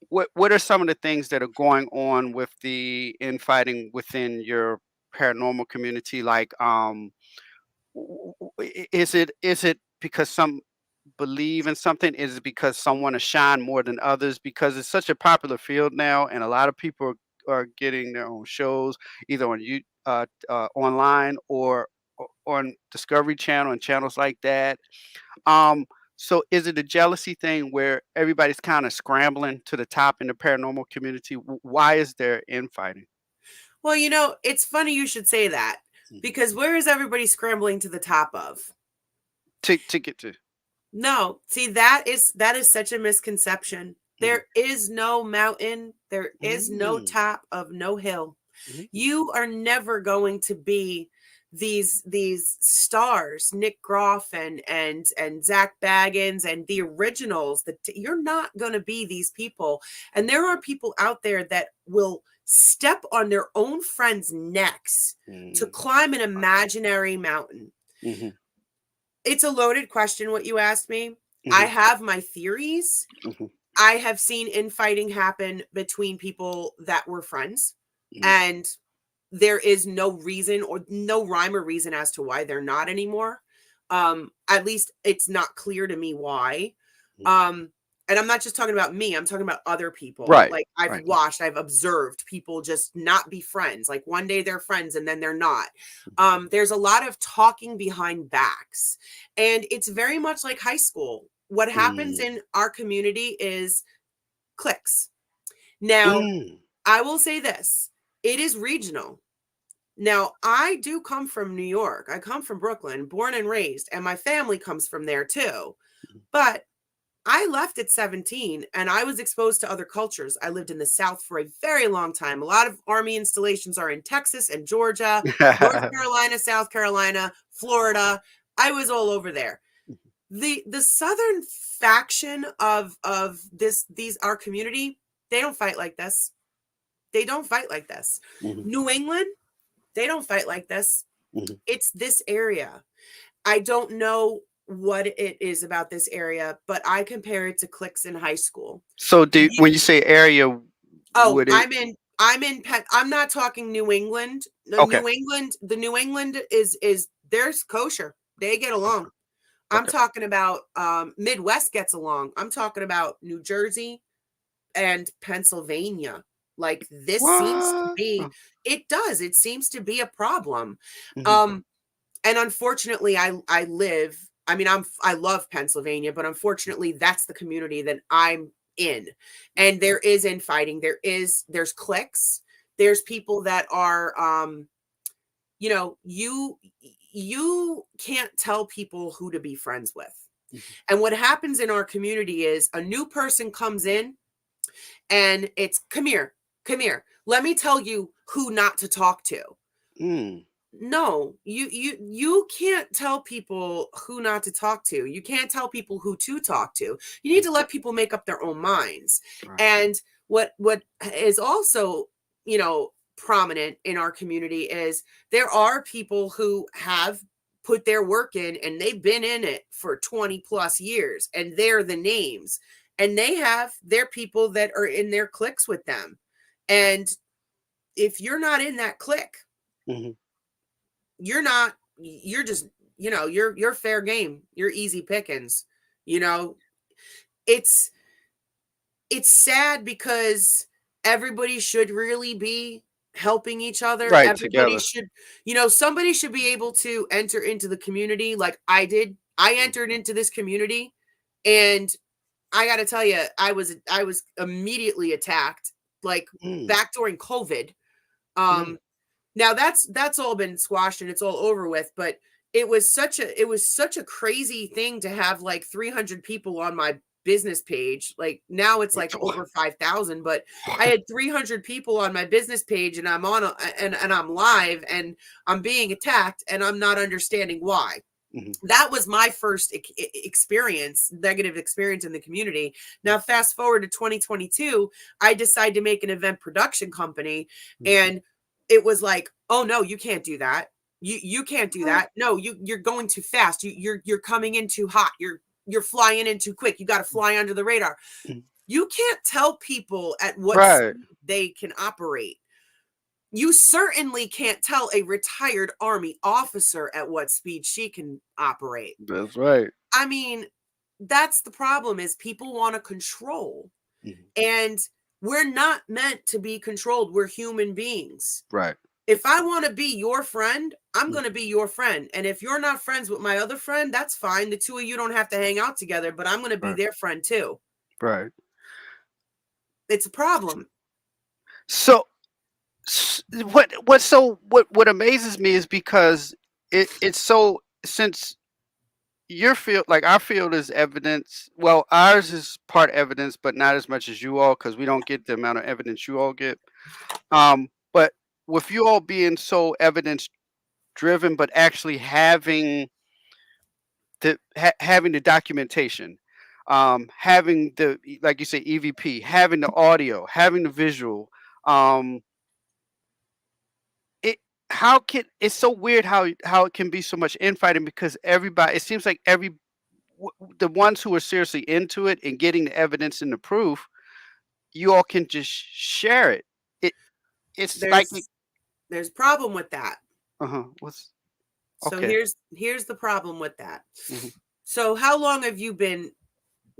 what are some of the things that are going on with the infighting within your paranormal community? Like, is it because some believe in something? Is it because some want to shine more than others? Because it's such a popular field now, and a lot of people are getting their own shows either on you online or on Discovery Channel and channels like that. Um, so is it a jealousy thing where everybody's kind of scrambling to the top in the paranormal community? Why is there infighting? Well, it's funny you should say that, Mhm. because where is everybody scrambling to the top of? To get to. No, see, that is such a misconception. Mhm. There is no mountain, there is no Mm, top of no hill. mhm, You are never going to be these stars, Nick Groff and Zach Baggins and the originals. You're not going to be these people. And there are people out there that will step on their own friends' necks to mm, climb an imaginary mountain. mhm, It's a loaded question what you asked me. I mhm, have my theories. mhm, I have seen infighting happen between people that were friends, mhm, and there is no reason or no rhyme or reason as to why they're not anymore. At least it's not clear to me why. mhm. Um, and I'm not just talking about me, I'm talking about other people. Right, Like I've right. watched, I've observed people just not be friends. Like one day they're friends and then they're not. Mhm, There's a lot of talking behind backs, and it's very much like high school. What happens mm, in our community is cliques. Now, mm, I will say this, it is regional. Now, I do come from New York. I come from Brooklyn, born and raised, and my family comes from there too. mhm. But I left at 17 and I was exposed to other cultures. I lived in the South for a very long time. A lot of Army installations are in Texas and Georgia, North Carolina, South Carolina, Florida. I was all over there. The southern faction of these our community, they don't fight like this. They don't fight like this. Mhm, New England, they don't fight like this. mhm. It's this area. I don't know what it is about this area, but I compare it to cliques in high school. So when You you say area, Oh, would it I'm in Penn. I'm not talking New England. The okay, New England is there's kosher. They get okay, along. I'm okay. talking about Midwest gets along. I'm talking about New Jersey and Pennsylvania. Like this seems to What? be it does. It seems to be a problem. Mhm, Um and unfortunately I live, I mean I love Pennsylvania, but unfortunately that's the community that I'm in. And there is infighting, there's cliques, there's people that are you can't tell people who to be friends with. mhm, And what happens in our community is a new person comes in and it's come here, let me tell you who not to talk to. mm, No, you can't tell people who not to talk to. You can't tell people who to talk to. You need mm, to let people make up their own minds. right. And what is also, prominent in our community is there are people who have put their work in and they've been in it for 20 plus years and they're the names, and they have their people that are in their cliques with them. And if you're not in that clique, Mhm. you're just, you're fair game, you're easy pickings. you know it's it's sad because everybody should really be helping each other. Right, Everybody together. should, somebody should be able to enter into the community like I did. I Mm, entered into this community, and I got to tell you, I was immediately attacked, like mm, back during COVID. mm, um Now that's all been squashed and it's all over with, but it was such a crazy thing to have like 300 people on my business page. Like now it's like over 5,000, but I had 300 people on my business page and and I'm live and I'm being attacked and I'm not understanding why. mhm, That was my first experience, negative experience in the community. Now, fast forward to 2022, I decided to make an event production company, mm. and it was like, oh no, you can't do that. You can't do What? that. No, you're going too fast. You're coming in too hot. You're flying in too quick. You got to fly under the radar. Mm, You can't tell people at what right. speed they can operate. You certainly can't tell a retired Army officer at what speed she can operate. That's right. I mean, that's the problem, is people want to control. Mhm. And we're not meant to be controlled. We're human beings. Right. If I want to be your friend, I'm Mhm. going to be your friend. And if you're not friends with my other friend, that's fine. The two of you don't have to hang out together, but I'm going to be Right. their friend too. Right. It's a problem. So what amazes me is because it's so, since your field, like our field, is evidence. Well, ours is part evidence, but not as much as you all, because we don't get the amount of evidence you all get. But with you all being so evidence driven, but actually having having the documentation, having the, like you say, EVP, having the audio, having the visual, um, it how can it's so weird how it can be so much infighting, because everybody, it seems like the ones who are seriously into it and getting the evidence and the proof, you all can just share it. It it's like it, There's problem with that. what's So okay. here's the problem with that. Hmm. So how long have you been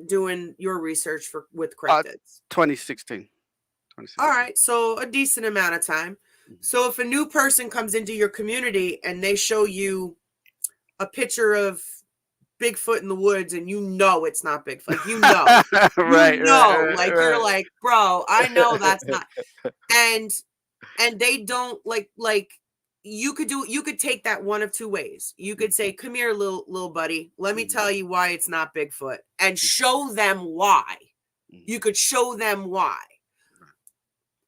doing your research for with Uh, cryptids? 2016, All 2016. right, so a decent amount of time. Mhm. So if a new person comes into your community and they show you a picture of Bigfoot in the woods and you know it's not Bigfoot, like Right, right, like you're right, like, bro, I know that's right. not, and they don't like you could take that one of two ways. You could say, come here, little buddy, let me Mhm, tell you why it's not Bigfoot, and show them why. mhm, You could show them why.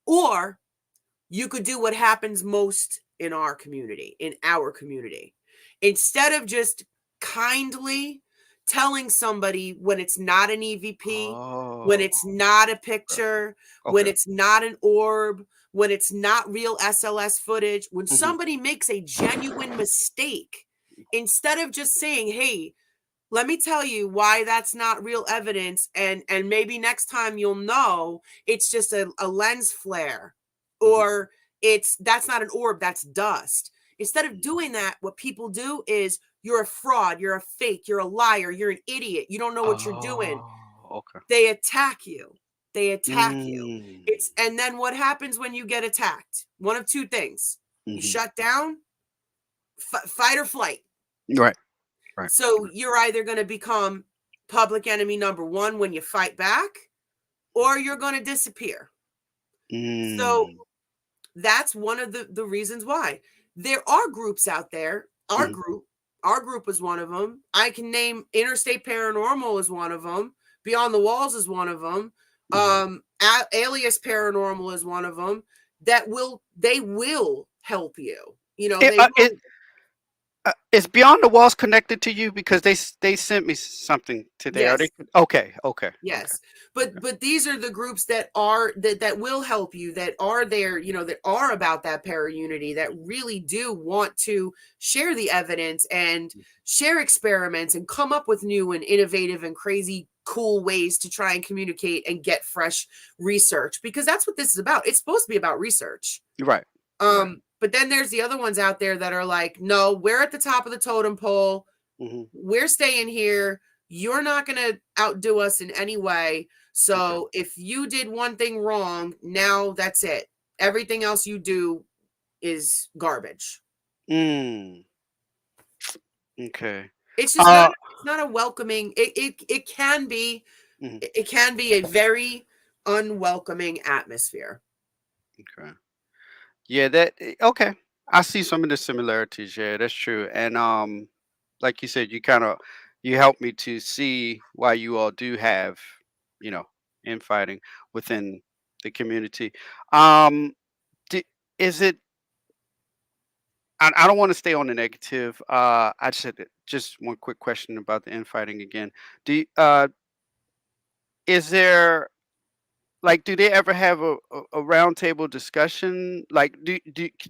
Or you could do what happens most in our community. Instead of just kindly telling somebody when it's not an EVP, when oh, it's not a okay, picture, when okay. it's not an orb, when it's not real SLS footage, when Mhm. somebody makes a genuine mistake, instead of just saying, hey, let me tell you why that's not real evidence, and maybe next time you'll know it's just a lens flare, Mhm. or that's not an orb, that's dust. Instead of Mhm. doing that, what people do is, you're a fraud, you're a fake, you're a liar, you're an idiot, you don't know what you're doing. Oh, okay. They attack you. They attack you. Mm. It's And then what happens when you get attacked? One of two things: you Mhm. shut down, fight or flight. Right, right. So you're either going to become public enemy number one when you fight back, or you're going to disappear. So Mm. that's one of the reasons why. There are groups out there. Mhm, Our group is one of them. I can name Interstate Paranormal is one of them. Beyond the Walls is one of them. mhm. Alias Paranormal is one of them. They will help you. You know, It, they will. is Beyond the Walls connected to you, because they sent me something today? Are they Yes. okay? Okay, okay, Yes. okay. But these are the groups that will help you, that are there, that are about that para unity, that really do want to share the evidence and share experiments and come up with new and innovative and crazy cool ways to try and communicate and get fresh research, because that's what this is about. It's supposed to be about research. Right, right. But then there's the other ones out there that are like, no, we're at the top of the totem pole. Mhm. We're staying here. You're not going to outdo us in any way. Okay. So if you did one thing wrong, now that's it. Everything else you do is garbage. Mm. Okay. It's just not Uh. it's not a welcoming, it can be, Mhm. it can be a very unwelcoming atmosphere. Okay. Yeah, okay. I see some of the similarities. Yeah, that's true. And like you said, you helped me to see why you all do have, you know, infighting within the community. Um, di- is it? I don't want to stay on the negative. I just had just one quick question about the infighting again. Is there, like, do they ever have a roundtable discussion? Like, do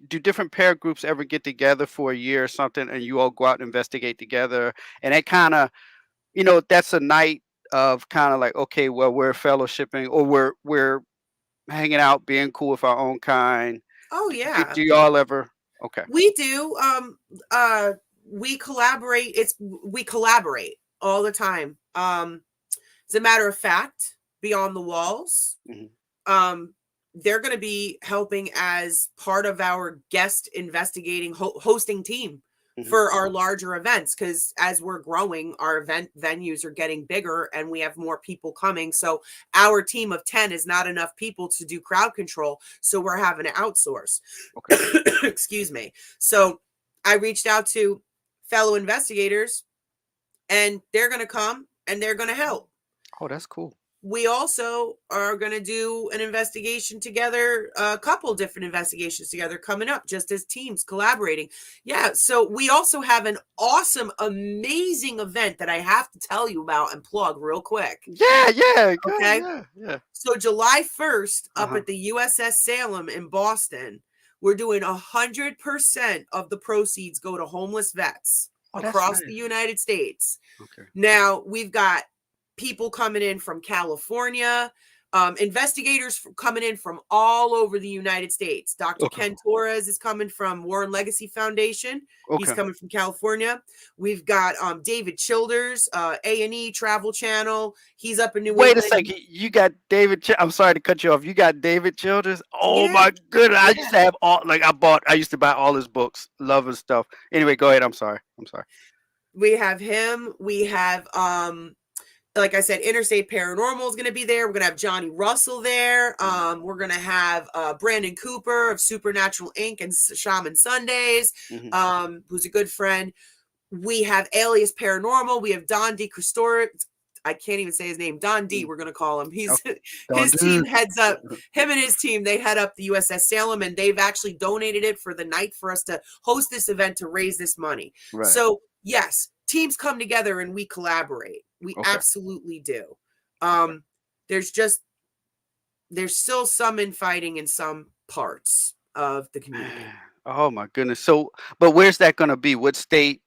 different pair groups ever get together for a year or something, and you all go out and investigate together? And that kind of, that's a night of kind of like, okay, well, we're fellowshipping, or we're hanging out, being cool with our own kind. Oh yeah. Do y'all ever? Okay. We do. We collaborate. We collaborate. all the time. As a matter of fact, Beyond the Walls, Mhm. um, they're going to be helping as part of our guest investigating hosting team Mhm. for our larger events, because as we're growing, our event venues are getting bigger and we have more people coming. So our team of 10 is not enough people to do crowd control, so we're having to outsource. Okay. Excuse me. So I reached out to fellow investigators, and they're going to come and they're going to help. Oh, that's cool. We also are going to do an investigation together, a couple different investigations together coming up, just as teams collaborating. Yeah. So we also have an awesome, amazing event that I have to tell you about and plug real quick. Yeah, yeah, good, Okay. yeah, yeah. So July 1st, up Uh-huh. at the USS Salem in Boston, we're doing 100% of the proceeds go to homeless vets Oh, that's across the nice. United States. Okay. Now, we've got people coming in from California, investigators coming in from all over the United States. Dr. Okay. Ken Torres is coming from Warren Legacy Foundation. He's Okay. coming from California. We've got David Childers, A&E Travel Channel. He's up in New Wait a England. second. You got David. I'm sorry to cut you off. You got David Childers. Oh Yeah, my goodness! I yeah. used to have all. Like I used to buy all his books. Love his stuff. Anyway, go ahead. I'm sorry. I'm sorry. We have him. We have like I said, Interstate Paranormal is going to be there. We're going to have Johnny Russell there. We're going to have Brandon Cooper of Supernatural Inc. and Shaman Sundays, Mm-hmm. who's a good friend. We have Alias Paranormal. We have Don D. Christor. I can't even say his name. Don D. We're going to call him. He's Okay. Don't his team do. heads up. Him and his team, they head up the USS Salem, and they've actually donated it for the night for us to host this event to raise this money. Right. So yes, teams come together and we collaborate. We Okay. absolutely do. Okay. Um, there's still some infighting in some parts of the community. Man. Oh my goodness. So, but where's that going to be? What state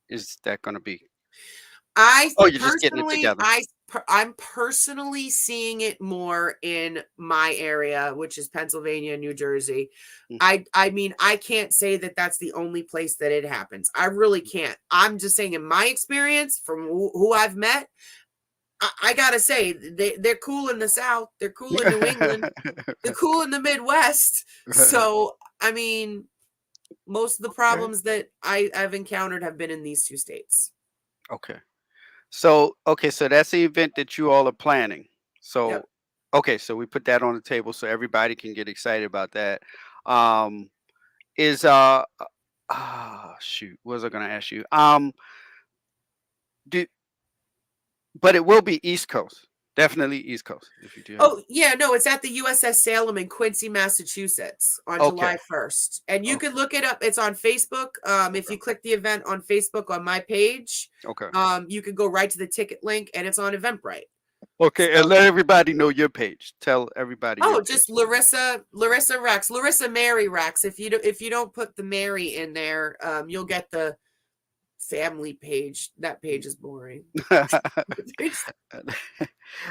is that going to be? I Oh, you're just getting it personally, together. I'm personally seeing it more in my area, which is Pennsylvania and New Jersey. Mm. I mean, I can't say that that's the only place that it happens. I really can't. I'm just saying, in my experience, from who I've met, I gotta say they're cool in the South. They're cool in New England. They're cool in the Midwest. So I mean, most of the Okay. problems that I've encountered have been in these two states. Okay. So, okay, so that's the event that you all are planning. Yep. So, okay, so we put that on the table so everybody can get excited about that. Um, is shoot, what was I going to ask you? Do but it will be East Coast, definitely East Coast if you do have. Oh, yeah, no, it's at the USS Salem in Quincy, Massachusetts on Okay, July 1st. And you can okay, look it up. It's on Facebook. If okay, you click the event on Facebook on my page, okay, you can go right to the ticket link and it's on Eventbrite. okay, and So, let everybody know your page. Tell everybody your oh, page. just Laurissa Rex, Laurissa Mary Rex. If you don't put the Mary in there, you'll get the family page. That page is boring.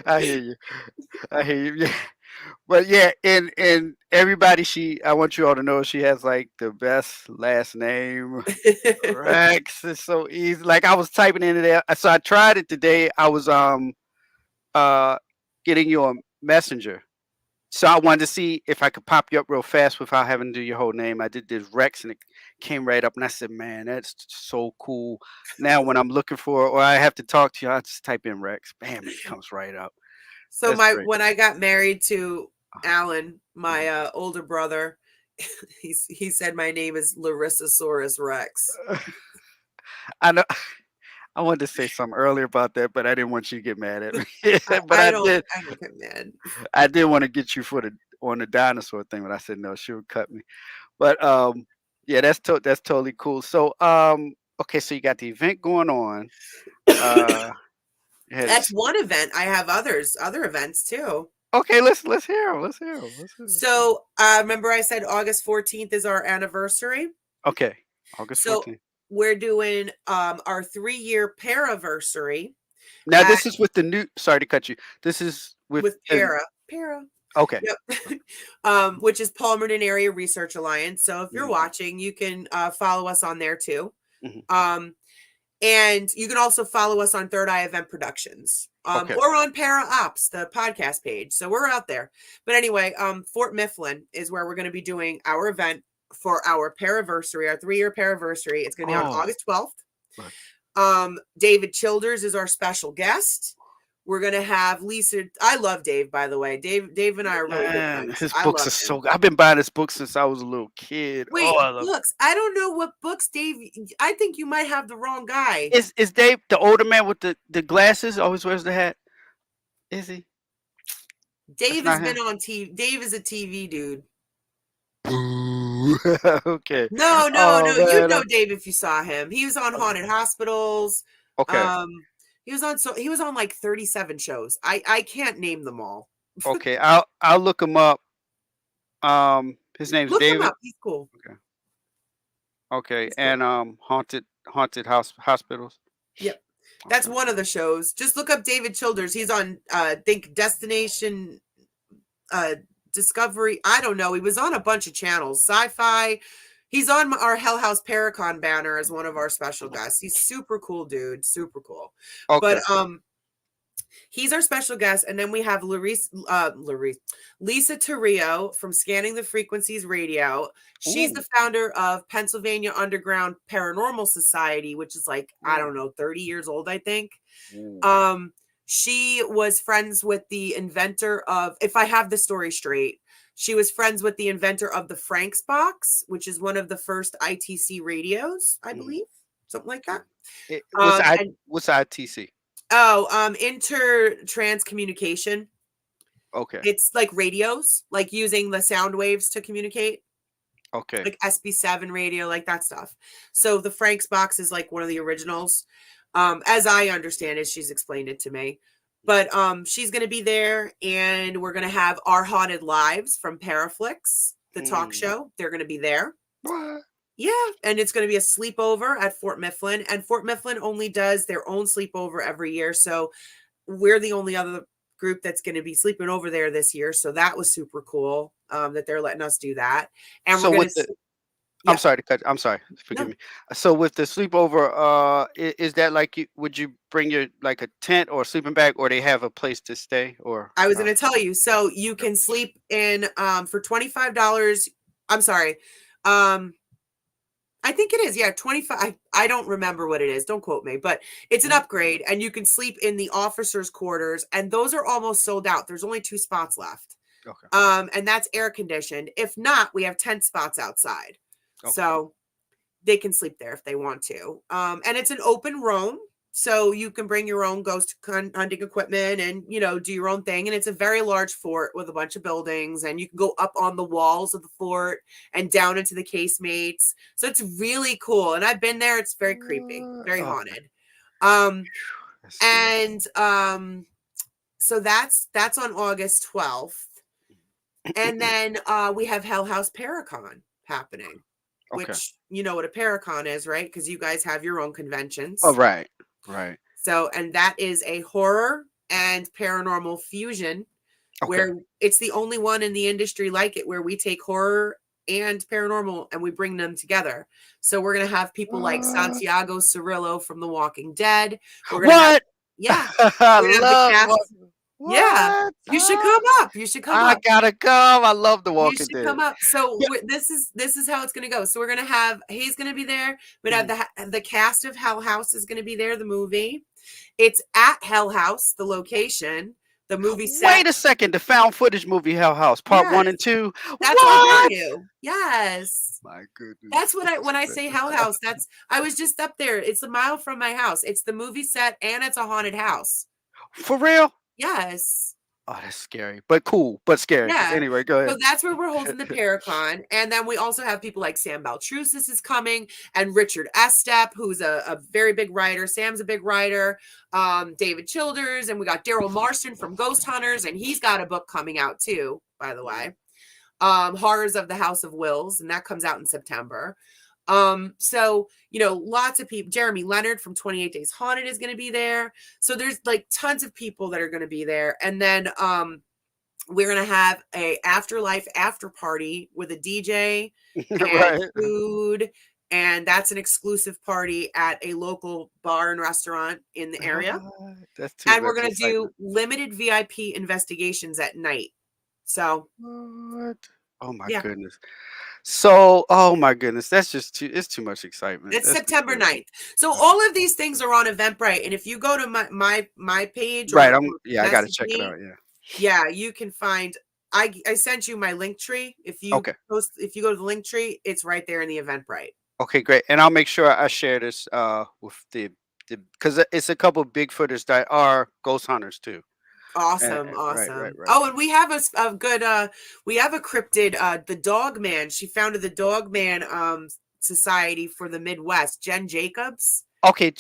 I hear you. I hear you. Yeah. But yeah, and everybody, I want you all to know she has like the best last name. Rex is so easy. Like I was typing into there, so I tried it today. I was uh getting you a messenger, so I wanted to see if I could pop you up real fast without having to do your whole name. I did this Rex, and it came right up, and I said, "Man, that's so cool." Now when I'm looking for, or I have to talk to you, I just type in Rex. Bam, it comes right up. So That's my great. when I got married to Uh-huh. Alan, my Mhm. older brother, he said my name is Larissasaurus Rex. I know. I wanted to say something earlier about that, but I didn't want you to get mad at me. But I don't get mad. I did want to get you for the on the dinosaur thing, but I said no, she would cut me. But yeah, that's totally cool. So okay, so you got the event going on. Uh, you had That's this, one event. I have other events too. okay. Let's hear 'em, let's hear 'em, let's hear 'em. So remember I said August 14th is our anniversary. Okay, August So 14th. we're doing our 3-year paraversary Now at this is with the new. Sorry to cut you. This is with with the. Para. Okay. Yep. Which is Palmerton Area Research Alliance. So if you're Mhm, watching, you can follow us on there too. mhm, Um, And you can also follow us on Third Eye Event Productions, Okay. or on Para Ops, the podcast page. So we're out there. But anyway, Fort Mifflin is where we're going to be doing our event for our Paraversary, our 3-year Paraversary. It's going to be on Oh. August 12th. Right. David Childers is our special guest. We're gonna have Lisa. I love Dave, by the way. Dave and I are really good Man, friends. his I books love are so him. good. I've been buying his books since I was a little kid. Oh, Wait, I love books. I don't know what books, Dave. I think you might have the wrong guy. Is Dave the older man with the glasses? Always wears the hat. Is he? That's Dave has not been him. on TV. Dave is a TV dude. Boo. Okay. No. Oh You'd man. know Dave if you saw him. He was on Haunted Hospitals. Okay. He was on like 37 shows. I can't name them all. Okay. I'll look him up. His name's Look him David. up. He's cool. Okay. Okay. He's cool. And haunted hospitals. Yep. That's Okay. one of the shows. Just look up David Childers. He's on I think Destination Discovery. I don't know. He was on a bunch of channels. Sci-Fi. He's on our Hell House Paracon banner as one of our special guests. He's super cool, dude. Super cool. But Okay. he's our special guest, and then we have Lisa Torrio from Scanning the Frequencies Radio. She's Ooh. the founder of Pennsylvania Underground Paranormal Society, which is like, I don't know, 30 years old, I think. Ooh. She was friends with the inventor of, if I have the story straight, she was friends with the inventor of the Franks box, which is one of the first ITC radios, I believe, something like that. What's ITC? Inter-trans communication. Okay. It's like radios, like using the sound waves to communicate. Okay. Like SB7 radio, like that stuff. So the Franks box is like one of the originals. As I understand it, she's explained it to me. But she's going to be there, and we're going to have Our Haunted Lives from Paraflix, the talk show. They're going to be there. What? Yeah, and it's going to be a sleepover at Fort Mifflin, and Fort Mifflin only does their own sleepover every year, so we're the only other group that's going to be sleeping over there this year, so that was super cool that they're letting us do that. And So we're going with to the yeah. I'm sorry to cut. I'm sorry. Forgive No. me. So with the sleepover, is that like would you bring your like a tent or a sleeping bag, or they have a place to stay, or I was no? going to tell you, so you can sleep in for $25. I'm sorry. I think it is. Yeah, 25. I don't remember what it is. Don't quote me, but it's an upgrade, and you can sleep in the officers' quarters, and those are almost sold out. There's only 2 spots left. Okay. And that's air conditioned. If not, we have 10 spots outside. Okay. So they can sleep there if they want to. And it's an open roam. So you can bring your own ghost hunting equipment and, do your own thing. And it's a very large fort with a bunch of buildings, and you can go up on the walls of the fort and down into the casemates. So it's really cool. And I've been there. It's very creepy, very haunted. So that's on August 12th. And then we have Hell House Paracon happening, which you know what a Paracon is, right? Because you guys have your own conventions. Oh, right. So, and that is a horror and paranormal fusion where it's the only one in the industry like it, where we take horror and paranormal and we bring them together. So we're going to have people like Santiago Cirillo from The Walking Dead. We're gonna What? Yeah. I We're gonna have love the cast. what? Yeah. You should come up. You should come I up. gotta come. I love The You Walking should Dead. come up. So this is how it's going to go. So we're going to have, he's going to be there. We're going to have the cast of Hell House is going to be there, the movie. It's at Hell House, the location, the movie set. Wait a second. The found footage movie Hell House, part 1 and 2. That's what? On you. Yes. My goodness. That's what when I say Hell House, I was just up there. It's a mile from my house. It's the movie set and it's a haunted house. For real? Yes. Oh, that's scary, but cool, but scary. Yeah. Anyway, go ahead. So that's where we're holding the Paracon. And then we also have people like Sam Baltrusis is coming, and Richard Estep, who's a very big writer. Sam's a big writer. David Childers, and we got Daryl Marston from Ghost Hunters, and he's got a book coming out too, by the way. Horrors of the House of Wills, and that comes out in September. So, lots of people. Jeremy Leonard from 28 Days Haunted is going to be there. So there's like tons of people that are going to be there. And then we're going to have a afterlife after party with a DJ and food and that's an exclusive party at a local bar and restaurant in the area. That's too And we're much going to do excitement. limited VIP investigations at night. So, What? Oh my yeah, goodness. So, oh my goodness, that's just too. It's too much excitement. it's That's just September too much. 9th. So all of these things are on Eventbrite, and if you go to my page Right. or Yeah. I got to message check it me, out. Yeah. yeah, you can find. I sent you my link tree. Okay. If you go to the link tree, it's right there in the Eventbrite. Okay. Great. And I'll make sure I share this with the because it's a couple of Bigfooters that are ghost hunters too. Awesome, Right. Right. awesome. Right. Oh, and we have a good we have a cryptid the Dog Man. She founded the Dog Man Society for the Midwest, Jen Jacobs. Okay.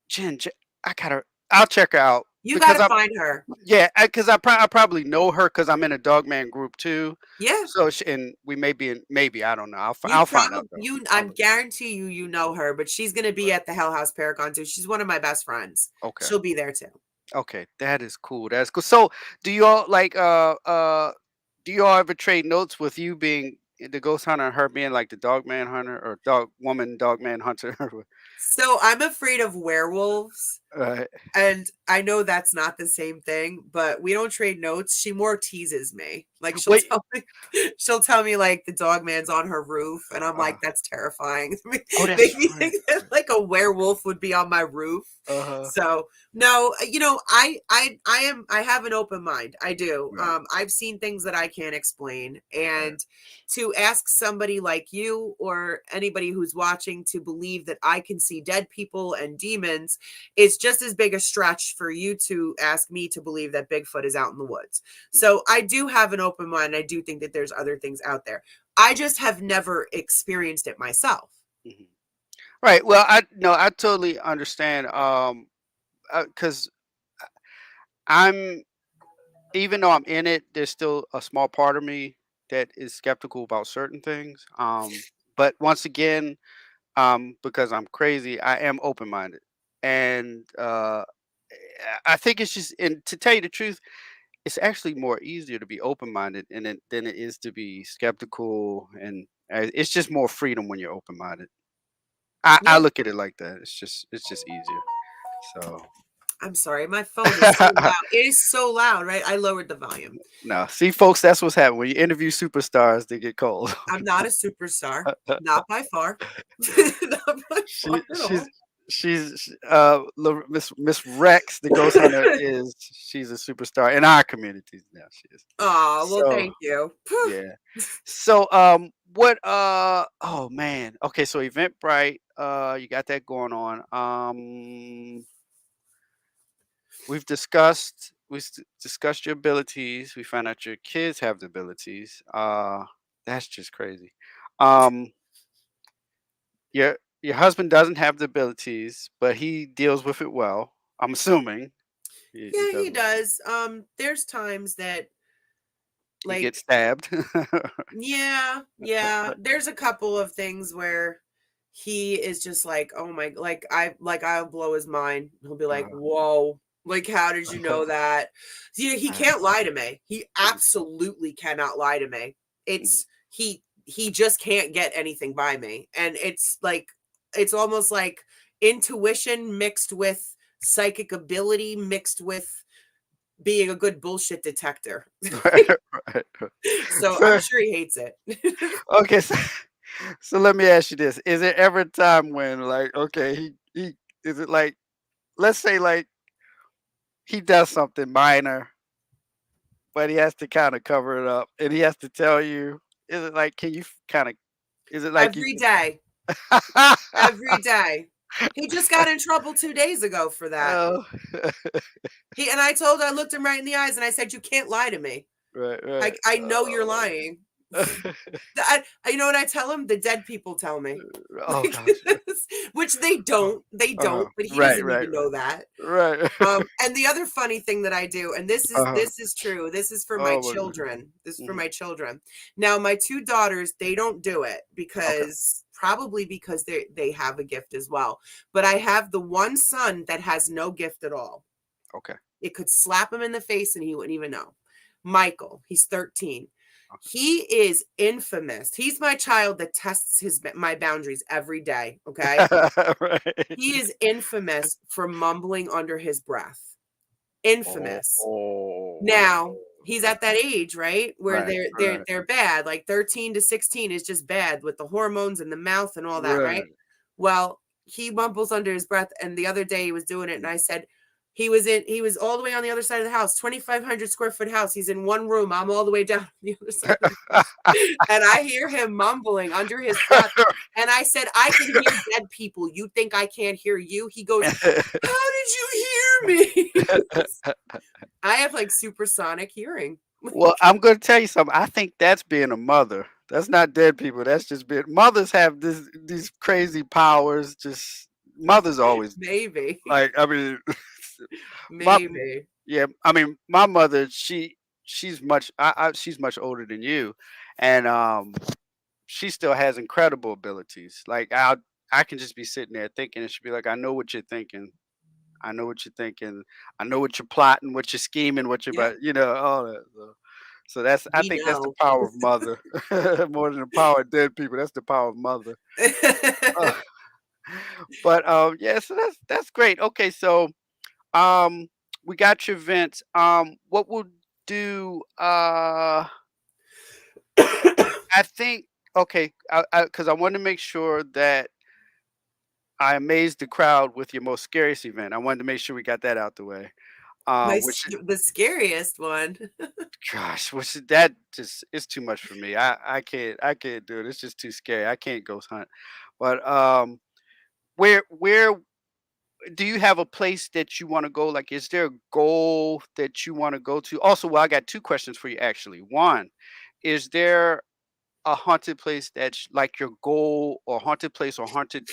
Jen, I gotta. I'll check her out You got because to I'm. find her. Yeah, because I probably know her because I'm in a Dogman group too. Yeah. So and we may be in maybe I don't know. You I'll find out probably though. you I'll I look. guarantee you know her, but she's going to be at the Hell House Paracon too. She's one of my best friends. Okay. She'll be there too. Okay. That is cool. That's cool. So do you all like do you all ever trade notes with you being the ghost hunter and her being like the dog man hunter or dog man hunter? So I'm afraid of werewolves. Right. And I know that's not the same thing, but we don't trade notes. She more teases me. Like Wait. she'll tell me like the dog man's on her roof, and I'm Uh, like, that's terrifying. oh, Make that's me right. think that like a werewolf would be on my roof. Uh-huh. So no, I have an open mind. I do. Right. I've seen things that I can't explain, Right. and to ask somebody like you or anybody who's watching to believe that I can see dead people and demons is just as big a stretch for you to ask me to believe that Bigfoot is out in the woods. So I do have an open mind. I do think that there's other things out there. I just have never experienced it myself. Mhm. Right. Well, I no, I totally understand. Because I'm even though I'm in it, there's still a small part of me that is skeptical about certain things. But once again, because I'm crazy, I am open minded, and I think it's just, and to tell you the truth, it's actually more easier to be open minded than it is to be skeptical, and it's just more freedom when you're open minded. I Yeah. look at it like that. It's just easier. So. I'm sorry. My phone is so loud. It is so loud, right? I lowered the volume. No, see, folks, that's what's happening when you interview superstars. They get cold. I'm not a superstar. Not by far. Not by she far at she's all. Miss Rex, the ghost hunter, is she's a superstar in our communities now. She is. Oh, well, So thank you. yeah. So what oh man. Okay, so Eventbrite, you got that going on. Discussed your abilities. We found out your kids have the abilities. That's just crazy. Um, your husband doesn't have the abilities, but he deals with it well. I'm assuming he Yeah, does he it well. does. There's times that He gets like stabbed. yeah. There's a couple of things where he is just like, oh my, I'll blow his mind. He'll be like, uh, whoa, like how did you know that? He uh, can't lie to me. He mhm, absolutely cannot lie to me. mhm. It's he just can't get anything by me. And it's like it's almost like intuition mixed with psychic ability mixed with being a good bullshit detector. Right, right. So I'm So sure he hates it. okay, so let me ask you this: is there ever a time when, like, okay, he is it like, let's say, like he does something minor, but he has to kind of cover it up, and he has to tell you. Is it like, can you kind of? Is it like you Every can? day. Every day. He just got in trouble 2 days ago for that. Oh, I looked him right in the eyes and I said, "You can't lie to me. right, right. I know you're Oh lying." my You know what I tell him? The dead people tell me. oh gosh. Which they don't, but he Right, doesn't right, even know that. right. And the other funny thing that I do, and Uh-huh. this is true. This is for my Oh my god. children. This is for Mhm. my children. Now, my two daughters, they don't do it Okay, because probably because they have a gift as well. But I have the one son that has no gift at all. okay. It could slap him in the face and he wouldn't even know. Michael, he's 13. He is infamous. He's my child that tests my boundaries every day, okay? Right. He is infamous for mumbling under his breath. Infamous. Oh. Now, he's at that age, right? Where Right, right, they're bad. Like 13 to 16 is just bad with the hormones and the mouth and all that, right? right. Well, he mumbles under his breath, and the other day he was doing it, and I said, he was all the way on the other side of the house, 2,500 square foot house. He's in one room. I'm all the way down the other side of the house. And I hear him mumbling under his breath. And I said, I can hear dead people. You think I can't hear you? He goes, how did you hear me? I have like supersonic hearing. Well, I'm gonna tell you something. I think that's being a mother. That's not dead people. That's just being mothers have these crazy powers. Just mothers always Maybe. like. I mean, my Maybe. yeah. I mean, my mother. She's much. She's much older than you, and she still has incredible abilities. Like I can just be sitting there thinking, and she'd be like, "I know what you're thinking. I know what you're thinking. I know what you're plotting, what you're scheming, what you're Yep. about, all that." So that's I We think that's the know. power of mother more than the power of dead people. That's the power of mother. Uh, but yeah, so that's great. Okay, so um we got your vents. What we'll do I think okay, because I want to make sure that I amazed the crowd with your most scariest event. I wanted to make sure we got that out the way. Which The scariest one. Gosh, what's that just it's too much for me. I can't do it. It's just too scary. I can't ghost hunt. But where do you have a place that you want to go? Like, is there a goal that you want to go to? Also, well, I got two questions for you actually. One, is there a haunted place that's like your goal or haunted place or haunted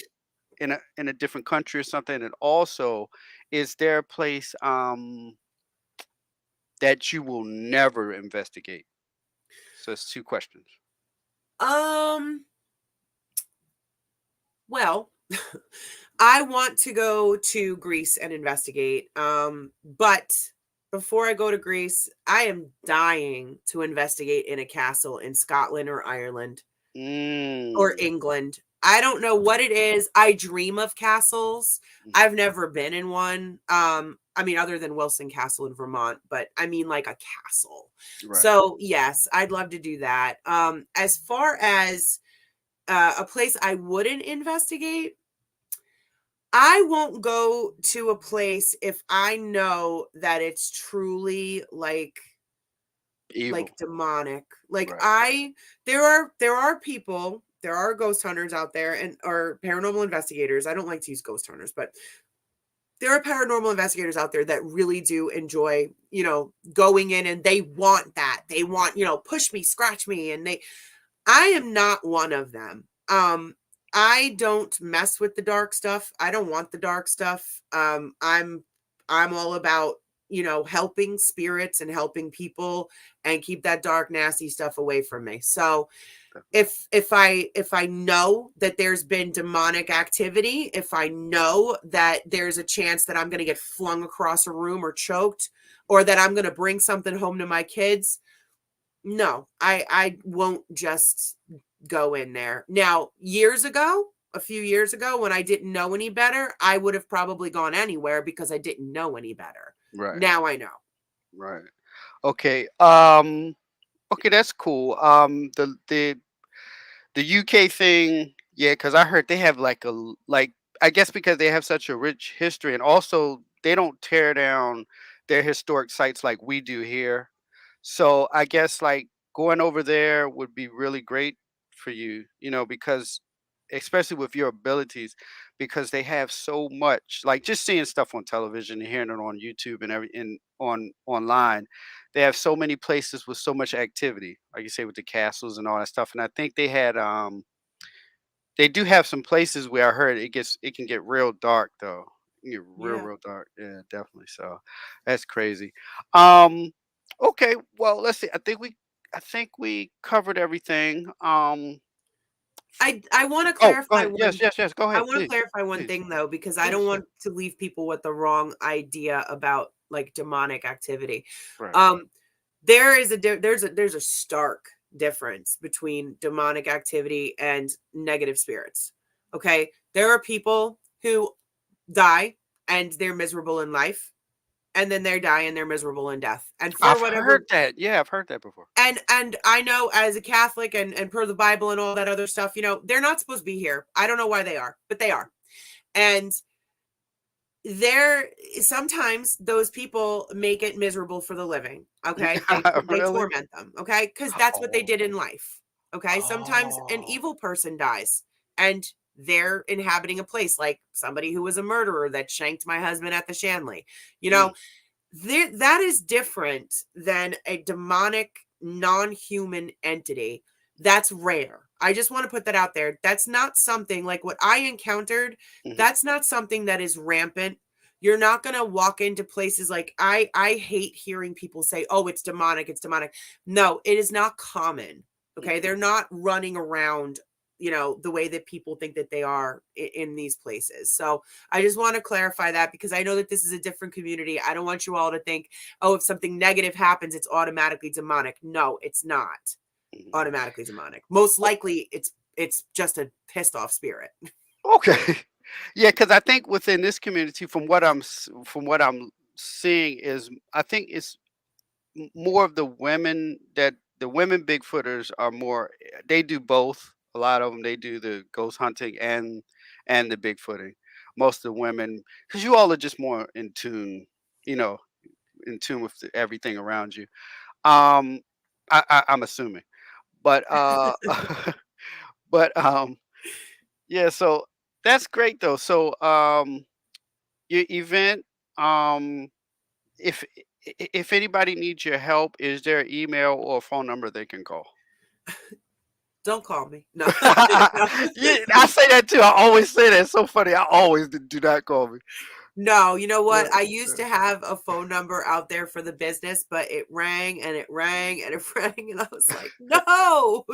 in a different country or something? And also, is there a place that you will never investigate? So it's two questions. Um, well, I want to go to Greece and investigate. But before I go to Greece, I am dying to investigate in a castle in Scotland or Ireland or Mm, England. I don't know what it is. I dream of castles. mhm, I've never been in one. I mean, other than Wilson Castle in Vermont, but I mean like a castle. right. So yes, I'd love to do that. As far as a place I wouldn't investigate, I won't go to a place if I know that it's truly Evil. demonic. Like Right. I there are people, there are ghost hunters out there and or paranormal investigators. I don't like to use ghost hunters, but there are paranormal investigators out there that really do enjoy, going in and they want that. They want, push me, scratch me and I am not one of them. I don't mess with the dark stuff. I don't want the dark stuff. I'm all about, helping spirits and helping people and keep that dark nasty stuff away from me. So, if I know that there's been demonic activity, if I know that there's a chance that I'm going to get flung across a room or choked or that I'm going to bring something home to my kids, no, I won't just go in there. Now, a few years ago when I didn't know any better, I would have probably gone anywhere because I didn't know any better. Right. Now I know. Right. Okay. Okay, that's cool. The UK thing, yeah, because I heard they have like I guess because they have such a rich history, and also they don't tear down their historic sites like we do here. So I guess like going over there would be really great for you, because especially with your abilities, because they have so much, like just seeing stuff on television and hearing it on YouTube and on online, they have so many places with so much activity, like you say with the castles and all that stuff. And I think they do have some places where I heard it can get real dark though. It can get real, Yeah. real dark. Yeah, definitely. So that's crazy. Um, okay, well, let's see. I think we covered everything. I want to Oh, go clarify ahead. Yes, one yes, yes. Go I ahead, want to please, clarify one please, thing though because I don't please. Yeah. want to leave people with the wrong idea about like demonic activity. Right. Um there's a stark difference between demonic activity and negative spirits. Okay. There are people who die and they're miserable in life, and then they die and they're miserable in death. And for I've whatever, heard that. Yeah, I've heard that before. and I know as a Catholic and per the Bible and all that other stuff, they're not supposed to be here. I don't know why they are, but they are. And there sometimes those people make it miserable for the living. Okay. They Really? torment them. Okay. Because that's what they Oh. did in life. Okay. Sometimes an Oh. evil person dies and they're inhabiting a place, like somebody who was a murderer that shanked my husband at the Shanley. You know, Mm, that is different than a demonic non-human entity. That's rare. I just want to put that out there. That's not something like what I encountered. mhm, That's not something that is rampant. You're not going to walk into places like I hate hearing people say, "Oh, it's demonic, it's demonic." No, it is not common. Okay? mhm, They're not running around, the way that people think that they are in these places. So, I just want to clarify that because I know that this is a different community. I don't want you all to think, "Oh, if something negative happens, it's automatically demonic." No, it's not mhm. automatically demonic. Most O likely it's just a pissed off spirit. okay. Yeah, because I think within this community, from what I'm seeing is I think it's more of the women Bigfooters are more they do both. A lot of them, they do the ghost hunting and the Bigfooting. Most of the women, because you all are just more in tune, you know, in tune with everything around you. Um, I'm assuming, but but yeah. So that's great though. So your event, um, if if anybody needs your help, is there an email or a phone number they can call? Don't call me. No. No. Yeah, I say that too. I always say that. It's so funny. I always do not call me. No, you know Yeah, what? I used yeah. to have a phone number out there for the business, but it rang and it rang and it rang, and I was like, "No."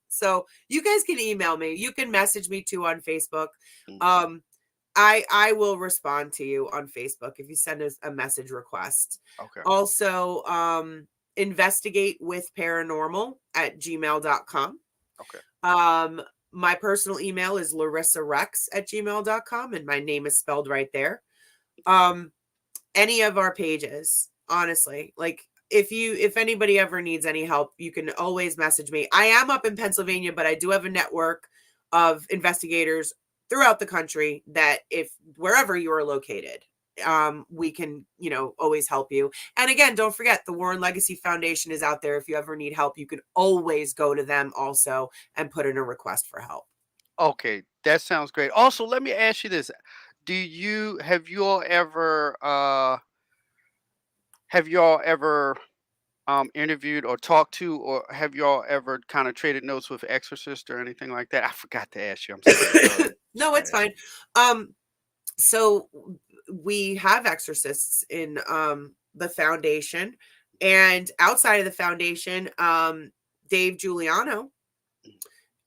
So, you guys can email me. You can message me too on Facebook. Mhm. Um, I will respond to you on Facebook if you send us a message request. Okay. Also, investigate with paranormal at gmail.com. Okay. Um, my personal email is larissarex at gmail.com, and my name is spelled right there. Um, any of our pages, honestly, like if anybody ever needs any help, you can always message me. I am up in Pennsylvania, but I do have a network of investigators throughout the country that if wherever you are located, we can, always help you. And again, don't forget the Warren Legacy Foundation is out there. If you ever need help, you can always go to them also and put in a request for help. Okay. That sounds great. Also, let me ask you this: have you all ever interviewed or talked to, or have y'all ever kind of traded notes with exorcist or anything like that? I forgot to ask you. I'm sorry. Go ahead. No, it's fine. Um, so we have exorcists in the foundation, and outside of the foundation, Dave Giuliano,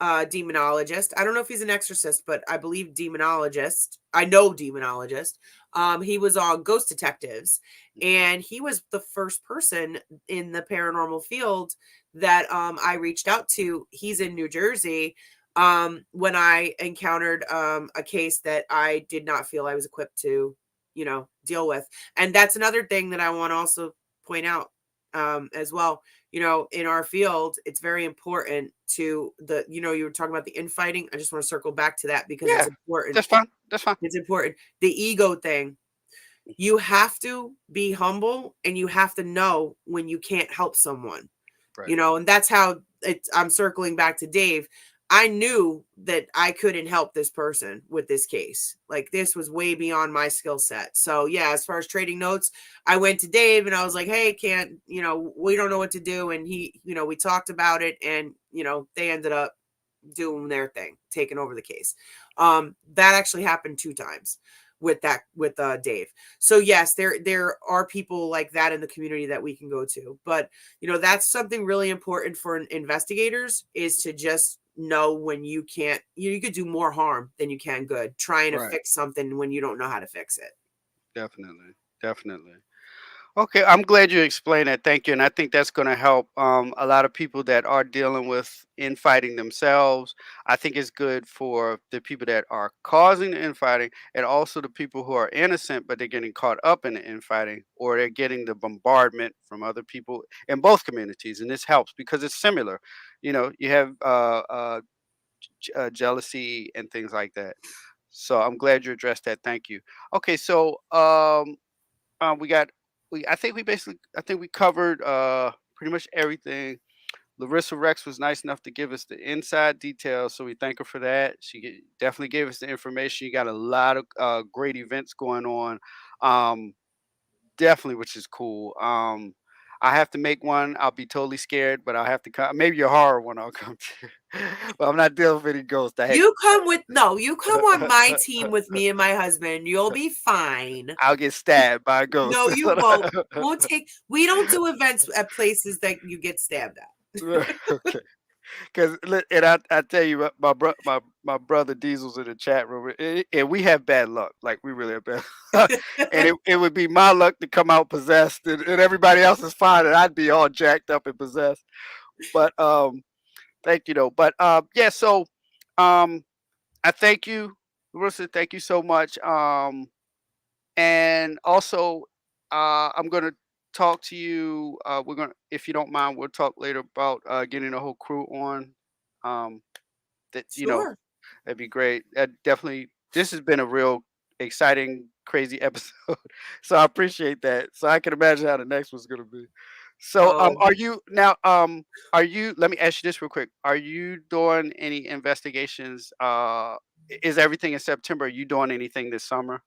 demonologist. I don't know if he's an exorcist, but I believe demonologist. I know demonologist. He was on Ghost Detectives, and he was the first person in the paranormal field that I reached out to. He's in New Jersey. When I encountered a case that I did not feel I was equipped to, deal with. And that's another thing that I want to also point out as well. In our field, it's very important to you were talking about the infighting. I just want to circle back to that because it's Yeah, important. that's fine. That's fine. It's important. The ego thing. You have to be humble and you have to know when you can't help someone, Right. and that's how I'm circling back to Dave. I knew that I couldn't help this person with this case. Like this was way beyond my skill set. So yeah, as far as trading notes, I went to Dave and I was like, "Hey, can't, we don't know what to do." And he, we talked about it and, they ended up doing their thing, taking over the case. That actually happened 2 times with Dave. So yes, there are people like that in the community that we can go to. But, that's something really important for investigators is to just know when you can't, you could do more harm than you can good trying to Right. fix something when you don't know how to fix it. Definitely. Definitely. Okay, I'm glad you explained that. Thank you. And I think that's going to help a lot of people that are dealing with infighting themselves. I think it's good for the people that are causing the infighting and also the people who are innocent, but they're getting caught up in the infighting or they're getting the bombardment from other people in both communities. And this helps because it's similar. You have jealousy and things like that. So I'm glad you addressed that. Thank you. Okay, so we got I think we covered pretty much everything. Laurissa Rex was nice enough to give us the inside details, so we thank her for that. Definitely gave us the information. You got a lot of great events going on, definitely, which is cool. I have to make one. I'll be totally scared, but I'll have to come. Maybe a horror one I'll come to, but I'm not dealing with any ghosts. I You come with no, you come on my team with me and my husband. You'll be fine. I'll get stabbed by a ghost. No, you won't. We don't do events at places that you get stabbed at. Okay. Because and I tell you, my brother Diesel's in the chat room, and we have bad luck. Like we really have bad luck. And it would be my luck to come out possessed, and everybody else is fine, and I'd be all jacked up and possessed. But thank you though. But yeah, so um, I thank you, Larissa. Thank you so much. And also, I'm gonna talk to you. If you don't mind, we'll talk later about getting the whole crew on. Um, that Sure. that'd be great. That definitely. This has been a real exciting, crazy episode. So I appreciate that. So I can imagine how the next one's gonna be. So Oh, are you now? Are you? Let me ask you this real quick. Are you doing any investigations? Is everything in September? Are you doing anything this summer?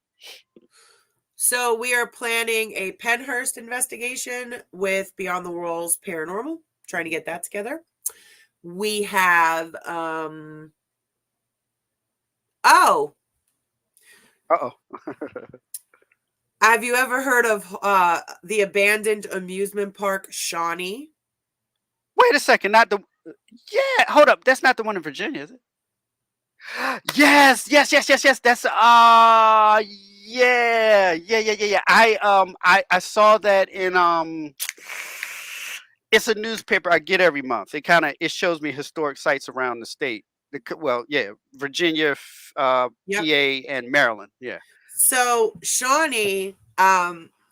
so we are planning a Penhurst investigation with Beyond the Walls Paranormal, trying to get that together. We have oh, Uh oh. have you ever heard of the abandoned amusement park Shawnee? Wait a second, not the yeah, hold up. That's not the one in Virginia, is it? Yes, yes, yes, yes, yes. That's yeah, yeah, yeah, yeah, yeah. I saw that in it's a newspaper I get every month. It shows me historic sites around the state. Well, yeah, Virginia, Yep. PA, and Maryland. Yeah. So Shawnee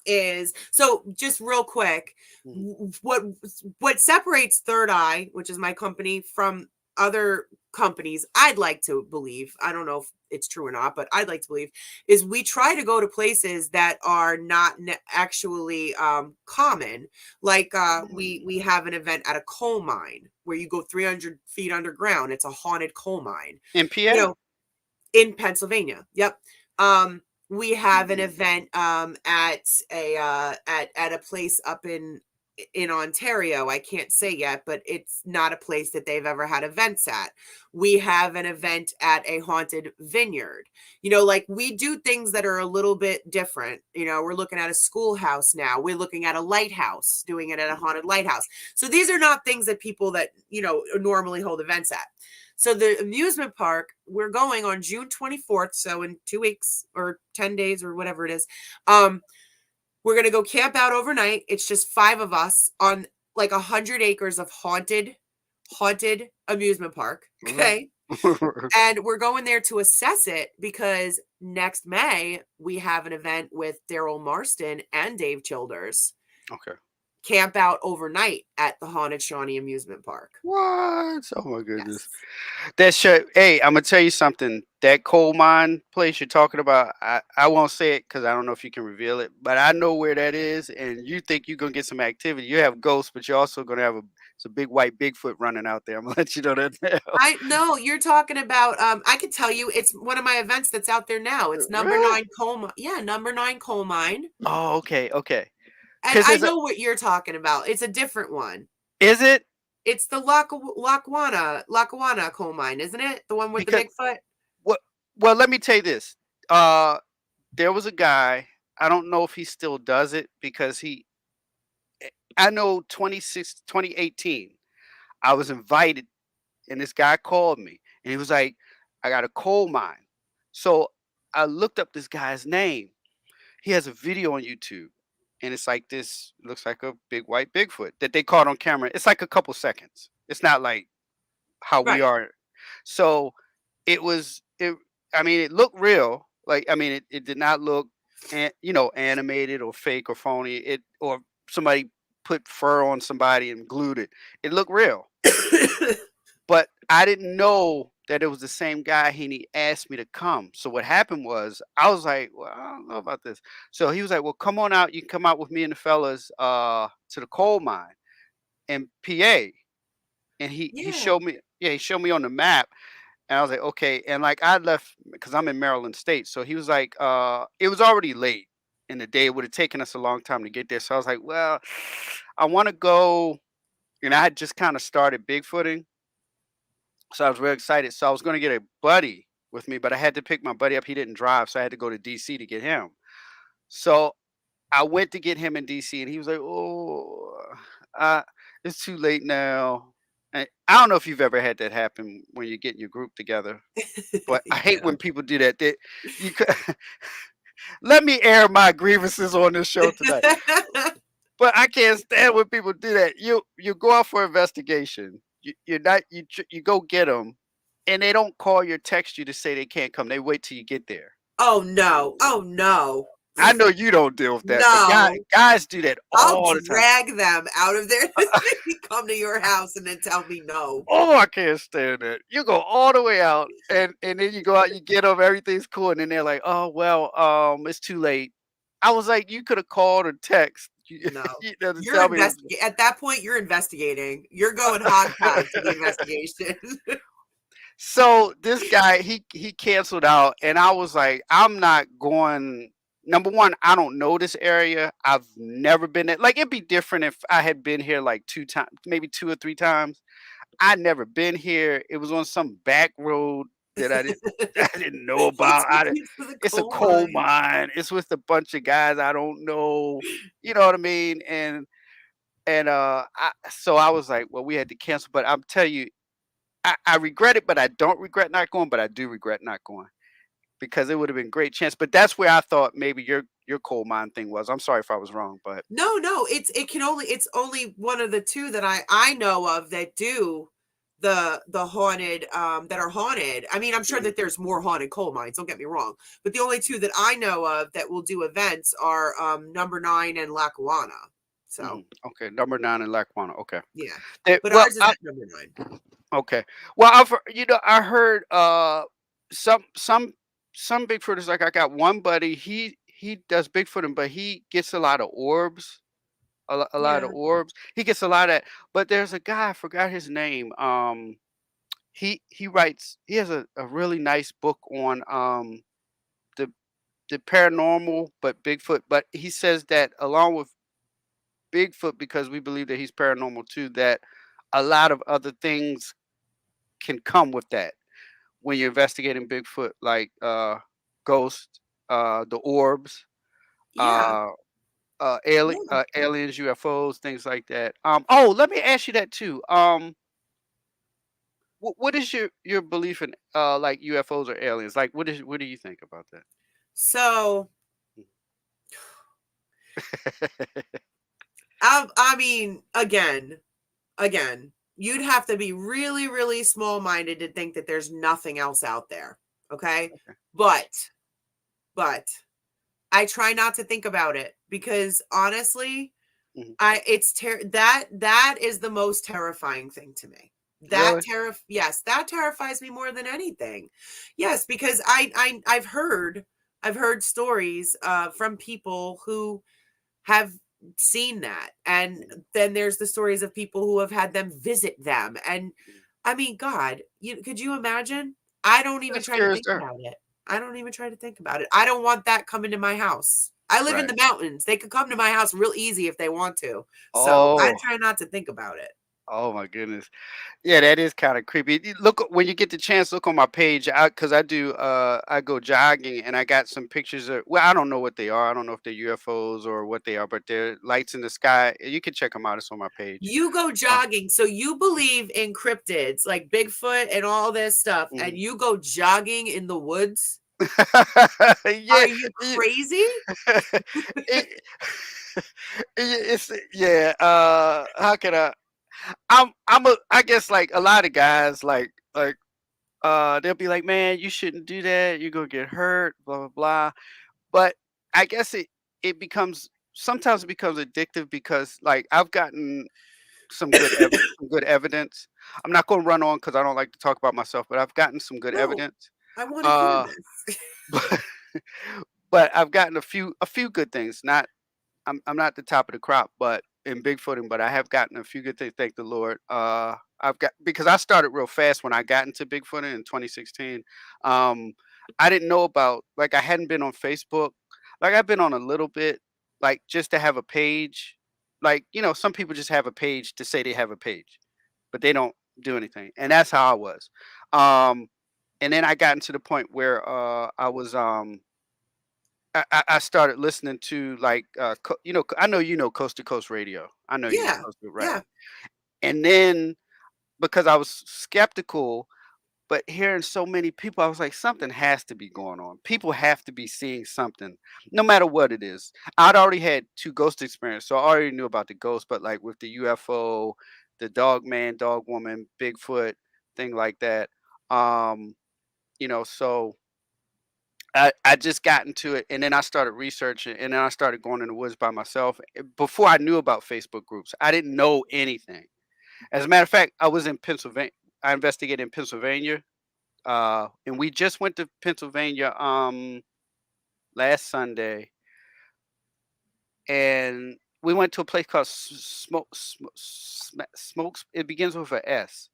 is so just real quick, Mhm. what separates Third Eye, which is my company, from other companies, I'd like to believe, I don't know if it's true or not, but I'd like to believe, is we try to go to places that are not actually common. Like we have an event at a coal mine where you go 300 feet underground. It's a haunted coal mine, In you PA. know, in Pennsylvania. Yep. Um, we have an Mm, event at a place up in Ontario. I can't say yet, but it's not a place that they've ever had events at. We have an event at a haunted vineyard. Like we do things that are a little bit different. We're looking at a schoolhouse now. We're looking at a lighthouse, doing it at a haunted lighthouse. So these are not things that people that, normally hold events at. So the amusement park, we're going on June 24th, so in 2 weeks or 10 days or whatever it is. We're going to go camp out overnight. It's just 5 of us on like 100 acres of haunted amusement park, mm. okay? And we're going there to assess it because next May we have an event with Daryl Marston and Dave Childers. Okay. Camp out overnight at the haunted Shawnee amusement park. What? Oh my goodness. Yes. That shit. Hey, I'm gonna tell you something. That coal mine place you're talking about, I won't say it because I don't know if you can reveal it, but I know where that is, and you think you're gonna get some activity. You have ghosts, but you're also gonna have it's a big white Bigfoot running out there. I'm gonna let you know that now. I know you're talking about. I can tell you, it's one of my events that's out there now. It's number Really? 9 coal mine. Yeah, number 9 coal mine. Oh, okay, okay. And Cause I there's a know what you're talking about. It's a different one. is it It's the Lackawanna coal mine, isn't it? The one with the because Bigfoot. what? Well, let me tell you this. Uh, there was a guy. I don't know if he still does it because I know 2018. I was invited and this guy called me and he was like, I got a coal mine. So I looked up this guy's name. He has a video on YouTube and it's like this looks like a big white Bigfoot that they caught on camera. It's like a couple seconds. It's not like how we Right. are. So it was it. I mean, it looked real. Like I mean, it did not look, animated or fake or phony. It or somebody put fur on somebody and glued it. It looked real, but I didn't know that it was the same guy. He asked me to come. So what happened was I was like, well, I don't know about this. So he was like, well, come on out. You can come out with me and the fellas to the coal mine in PA. And he Yeah. showed me, yeah, he showed me on the map. And I was like, okay. And like I left because I'm in Maryland State. So he was like, it was already late in the day. It would have taken us a long time to get there. So I was like, well, I want to go. And I had just kind of started Bigfooting. So I was really excited. So I was going to get a buddy with me, but I had to pick my buddy up. He didn't drive. So I had to go to DC to get him. So I went to get him in DC and he was like, oh, uh, it's too late now. And I don't know if you've ever had that happen when you're getting your group together, but I hate Yeah. when people do that. You could, let me air my grievances on this show tonight. But I can't stand when people do that. You go out for investigation. You're not you go get them, and they don't call you or text you to say they can't come. They wait till you get there. Oh no. Oh no. I know you don't deal with that, but No. guys do that I'll all the time. drag them out of there to come to your house and then tell me no. Oh, I can't stand it. You go all the way out, and then you go out, you get them, everything's cool, and then they're like, "Oh well, it's too late." I was like, "You could have called or text, No. to You're tell me." at that point you're investigating. You're going hog tie to the investigation. So this guy, he canceled out, and I was like, I'm not going. Number one, I don't know this area. I've never been there. Like it'd be different if I had been here like two times, maybe two or three times. I never been here. It was on some back road that I didn't know He about. took you to the It's a coal coal mine. mine. It's with a bunch of guys I don't know. You know what I mean? So I was like, well, we had to cancel. But I'm telling you, I regret it, but I don't regret not going, but I do regret not going because it would have been a great chance. But that's where I thought maybe your coal mine thing was. I'm sorry if I was wrong, but No, no, it's only one of the two that I know of that do the haunted that are haunted. I mean, I'm sure mhm, that there's more haunted coal mines, don't get me wrong. But the only two that I know of that will do events are number 9 and Lackawanna. So, okay, number 9 in Lackawanna. Okay. yeah. Eh, But well, ours is at number 9. okay. Well, I heard some some some Bigfooters, like I got one buddy, he does Bigfooting, but he gets a lot of orbs, a lot of Yeah. orbs. He gets a lot of, but there's a guy, I forgot his name. He has a really nice book on the the paranormal, but Bigfoot. But he says that along with Bigfoot, because we believe that he's paranormal too, that a lot of other things can come with that when you're investigating Bigfoot, like ghosts, the orbs, Yeah. uh, Yeah. aliens, UFOs, things like that. Oh, let me ask you that too. What is your belief in like UFOs or aliens? Like, what do you think about that? So, I mean, again, you'd have to be really, really small minded to think that there's nothing else out there. Okay. Okay. But, but I try not to think about it because honestly, Mhm. that is the most terrifying thing to me. Really? Yes, that terrifies me more than anything. Yes, because I've heard stories from people who have seen that. And Mhm. then there's the stories of people who have had them visit them. And I mean, God, could you imagine? I don't even That's try to scary as think dirt. about it. I don't even try to think about it. I don't want that coming to my house. I live in Right. the mountains. They could come to my house real easy if they want to. So I Oh. try not to think about it. Oh my goodness. Yeah, that is kind of creepy. Look when you get the chance, look on my page because I do. I go jogging and I got some pictures of. Well, I don't know what they are. I don't know if they're UFOs or what they are, but they're lights in the sky. You can check them out. It's on my page. You go Uh, jogging. So you believe in cryptids like Bigfoot and all this stuff, and mhm. you go jogging in the woods? Yeah, Are you crazy? it, It's yeah. How can I? I guess like a lot of guys they'll be like, man, you shouldn't do that. You're gonna get hurt. Blah blah blah. But I guess it becomes sometimes it becomes addictive because like I've gotten some good evidence. I'm not gonna run on because I don't like to talk about myself, but I've gotten some good No, evidence. I want to hear Uh, this. but, but I've gotten a few good things. Not I'm not the top of the crop, but in Bigfooting, but I have gotten a few good things. Thank the Lord. I've got because I started real fast when I got into Bigfooting in 2016. Um, I didn't know about like I hadn't been on Facebook. Like I've been on a little bit, like just to have a page. Like some people just have a page to say they have a page, but they don't do anything, and that's how I was. Um, and then I got into the point where I was I started listening to like I know Coast to Coast Radio. I know Yeah, Coast to right. yeah. And then because I was skeptical, but hearing so many people, I was like, something has to be going on. People have to be seeing something, no matter what it is. I'd already had two ghost experience, so I already knew about the ghost. But like with the UFO, the dog man, dog woman, Bigfoot, thing like that. Um, so I just got into it and then I started researching and then I started going in the woods by myself. Before I knew about Facebook groups, I didn't know anything. As a matter of fact, I was in Pennsylvania. I investigated in Pennsylvania. And we just went to Pennsylvania last Sunday and we went to a place called Smokes. It begins with a S.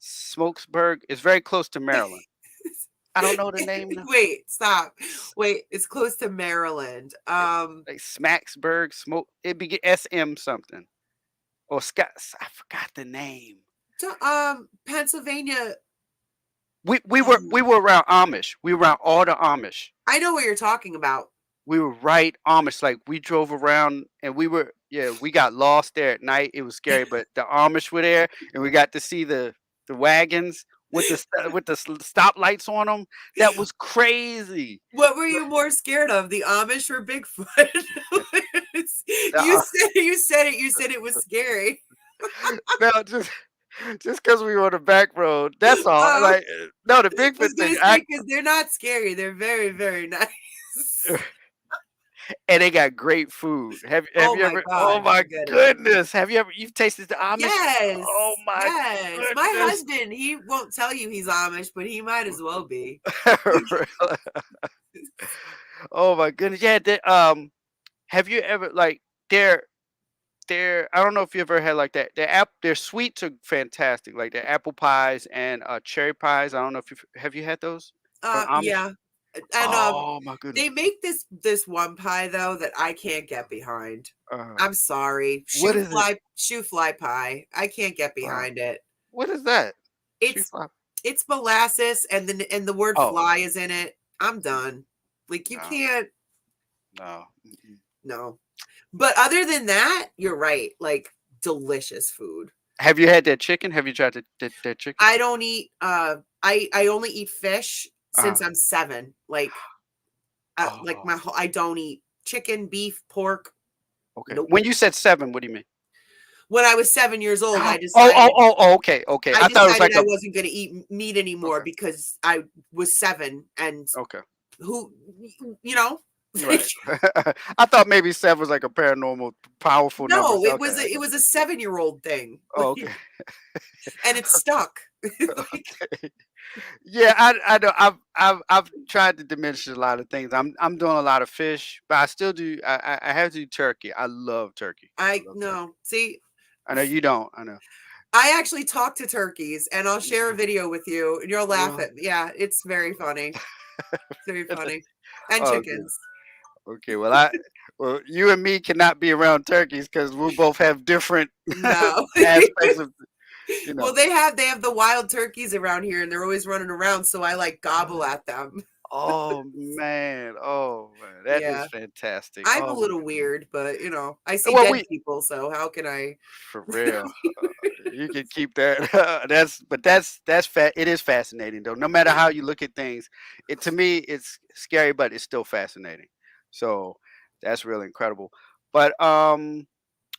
Smokesburg. It's very close to Maryland. I don't know the name now. Wait, stop. Wait, it's close to Maryland. Like Smacksburg, Smoke. It begin SM something or Scott. I forgot the name. Pennsylvania. We were around Amish. We were around all the Amish. I know what you're talking about. We were right Amish. Like we drove around and we got lost there at night. It was scary, but the Amish were there and we got to see the wagons with the stoplights on them. That was crazy. What were you more scared of, the Amish or Bigfoot? Uh, You said it. You said it was scary. no, just because we were on the back road. That's all. Oh, Like no, the I Bigfoot was thing. gonna say because they're not scary. They're very, very nice. And they got great food. Have Oh you my ever? Oh God, my forget it. goodness! Have you ever? You've tasted the Amish? Yes, Oh my yes. My goodness! husband, he won't tell you he's Amish, but he might as well be. Oh my goodness! Yeah. Have you ever like they're I don't know if you ever had like that. Their sweets are fantastic. Like their apple pies and cherry pies. I don't know if you have you had those from Amish. Yeah, and Oh my they goodness! make this one pie though that I can't get behind. Uh, I'm sorry, what is it? shoe fly pie. I can't get Uh, behind it. what is that? Shoe It's fly? it's molasses and the word Oh fly is in it. I'm done. Like you no, can't. no. Mm-mm. No. But other than that, you're right. Like delicious food. Have you had that chicken? Have you tried that chicken? I don't eat I only eat fish Uh, since I'm 7. Like oh, my whole I don't eat chicken, beef, pork. okay. Nope. When you said 7, what do you mean? When I was 7 years old, Okay, okay. I I thought it was decided like I a wasn't going to eat meat anymore okay, because I was 7 and okay. who you know Right. I thought maybe 7 was like a paranormal powerful number. No, So okay, I it got was a you. 7-year-old thing. Oh, okay. And it stuck. Like, Okay. Yeah, I know. I've tried to diminish a lot of things. I'm doing a lot of fish, but I still do. I have to do turkey. I love turkey. I I love turkey. no. See, I know you don't. I know. I actually talk to turkeys and I'll share a Mhm. video with you and you'll laugh Well, at me. Yeah, it's very funny. It's very funny. And oh, okay. chickens. Okay. Well, you and me cannot be around turkeys because we both have different No. aspects of, you Well, know. they have the wild turkeys around here and they're always running around, so I like gobble at them. Oh man, that is Yeah. fantastic. I'm a Oh my little goodness. weird, but I see Well, dead we people, so how can I for real. You can keep that. It is fascinating though. No matter how you look at things, to me it's scary, but it's still fascinating. So that's really incredible. But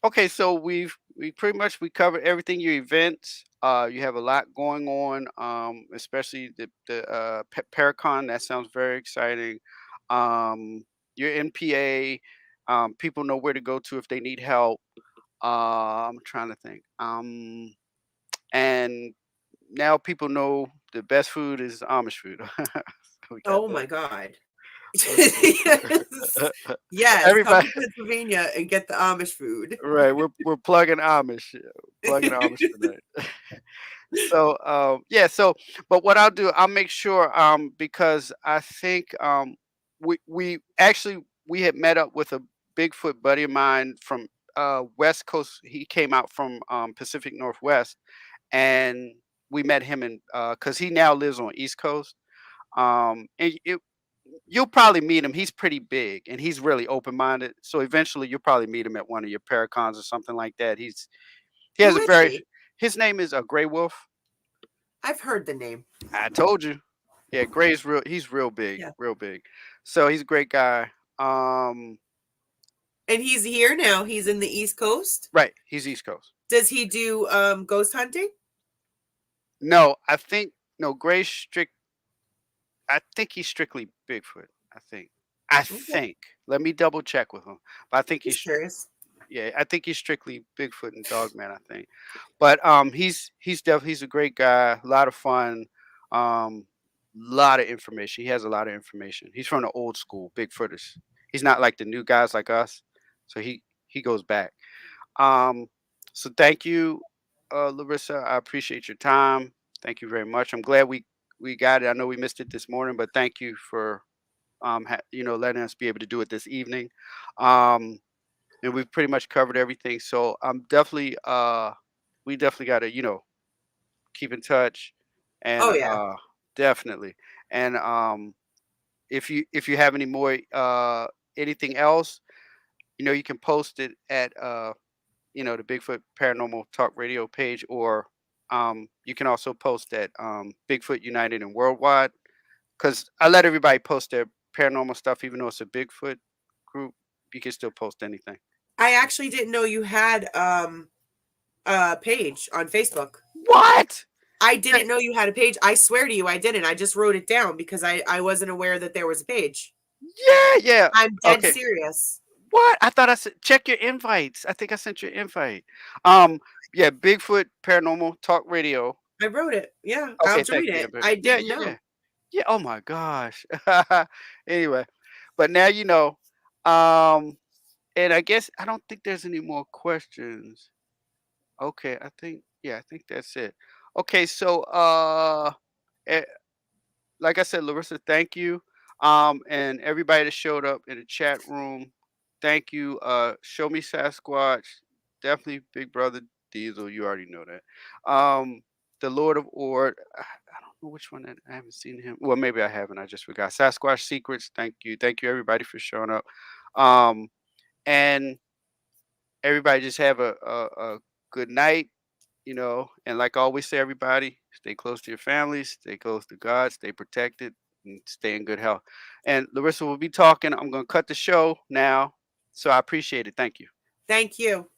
okay, so we pretty much we covered everything. Your events, you have a lot going on, especially the Paracon. That sounds very exciting. Your NPA, people know where to go to if they need help. I'm trying to think. And now people know the best food is Amish food. We got Oh that. my God. Yes. Okay. Yes, come Everybody, to Pennsylvania and get the Amish food. right? We're plugging Amish, plugging Amish tonight. So yeah, so but what I'll do, I'll make sure because I think we actually we had met up with a Bigfoot buddy of mine from West Coast. He came out from Pacific Northwest, and we met him in because he now lives on East Coast. And you'll probably meet him. He's pretty big and he's really open minded. So eventually you'll probably meet him at one of your Paracons or something like that. He has Who a is very he? his name is a Gray Wolf. I've heard the name. I told you. Yeah, Gray's real. He's real big, Yeah. real big. So he's a great guy. Um, And he's here now. He's in the East Coast. right. He's East Coast. Does he do ghost hunting? No, I think no Gray's strict. I think he's strictly Bigfoot. I think. I Okay. think. Let me double check with him. But I think Just curious. yeah. I think he's strictly Bigfoot and Dogman. I think. But he's definitely he's a great guy. A lot of fun. Um, lot of information. He has a lot of information. He's from the old school Bigfooters. He's not like the new guys like us. So he goes back. Um, so thank you, Larissa. I appreciate your time. Thank you very much. I'm glad we got it. I know we missed it this morning, but thank you for letting us be able to do it this evening. Um, and we've pretty much covered everything. So I'm definitely we definitely got to keep in touch, and Oh yeah. definitely. And if you have any more anything else, you can post it at the Bigfoot Paranormal Talk Radio page, or you can also post at Bigfoot United and Worldwide, because I let everybody post their paranormal stuff, even though it's a Bigfoot group. You can still post anything. I actually didn't know you had a page on Facebook. What? I Yeah, didn't know you had a page. I swear to you, I didn't. I just wrote it down because I wasn't aware that there was a page. yeah, yeah. I'm dead Okay. serious. What? I thought I said check your invites. I think I sent you an invite. Um, yeah, Bigfoot Paranormal Talk Radio. I wrote it. Yeah, Okay, I'll thank join you. Yeah, it. but I yeah, didn't yeah, yeah. know. Yeah. Oh my gosh. Anyway, but now you know. Um, and I guess I don't think there's any more questions. Okay, I think that's it. Okay, so eh, like I said, Larissa, thank you. And everybody that showed up in the chat room, thank you. Show me Sasquatch, definitely Big Brother Diesel. You already know that. The Lord of Ord. I don't know which one that I haven't seen him. Well, maybe I haven't. I just forgot. Sasquatch Secrets. Thank you everybody for showing up. Um, and everybody just have a good night. And like I always say, everybody, stay close to your families, stay close to God, stay protected, and stay in good health. And Larissa will be talking. I'm going to cut the show now. So I appreciate it. Thank you. Thank you.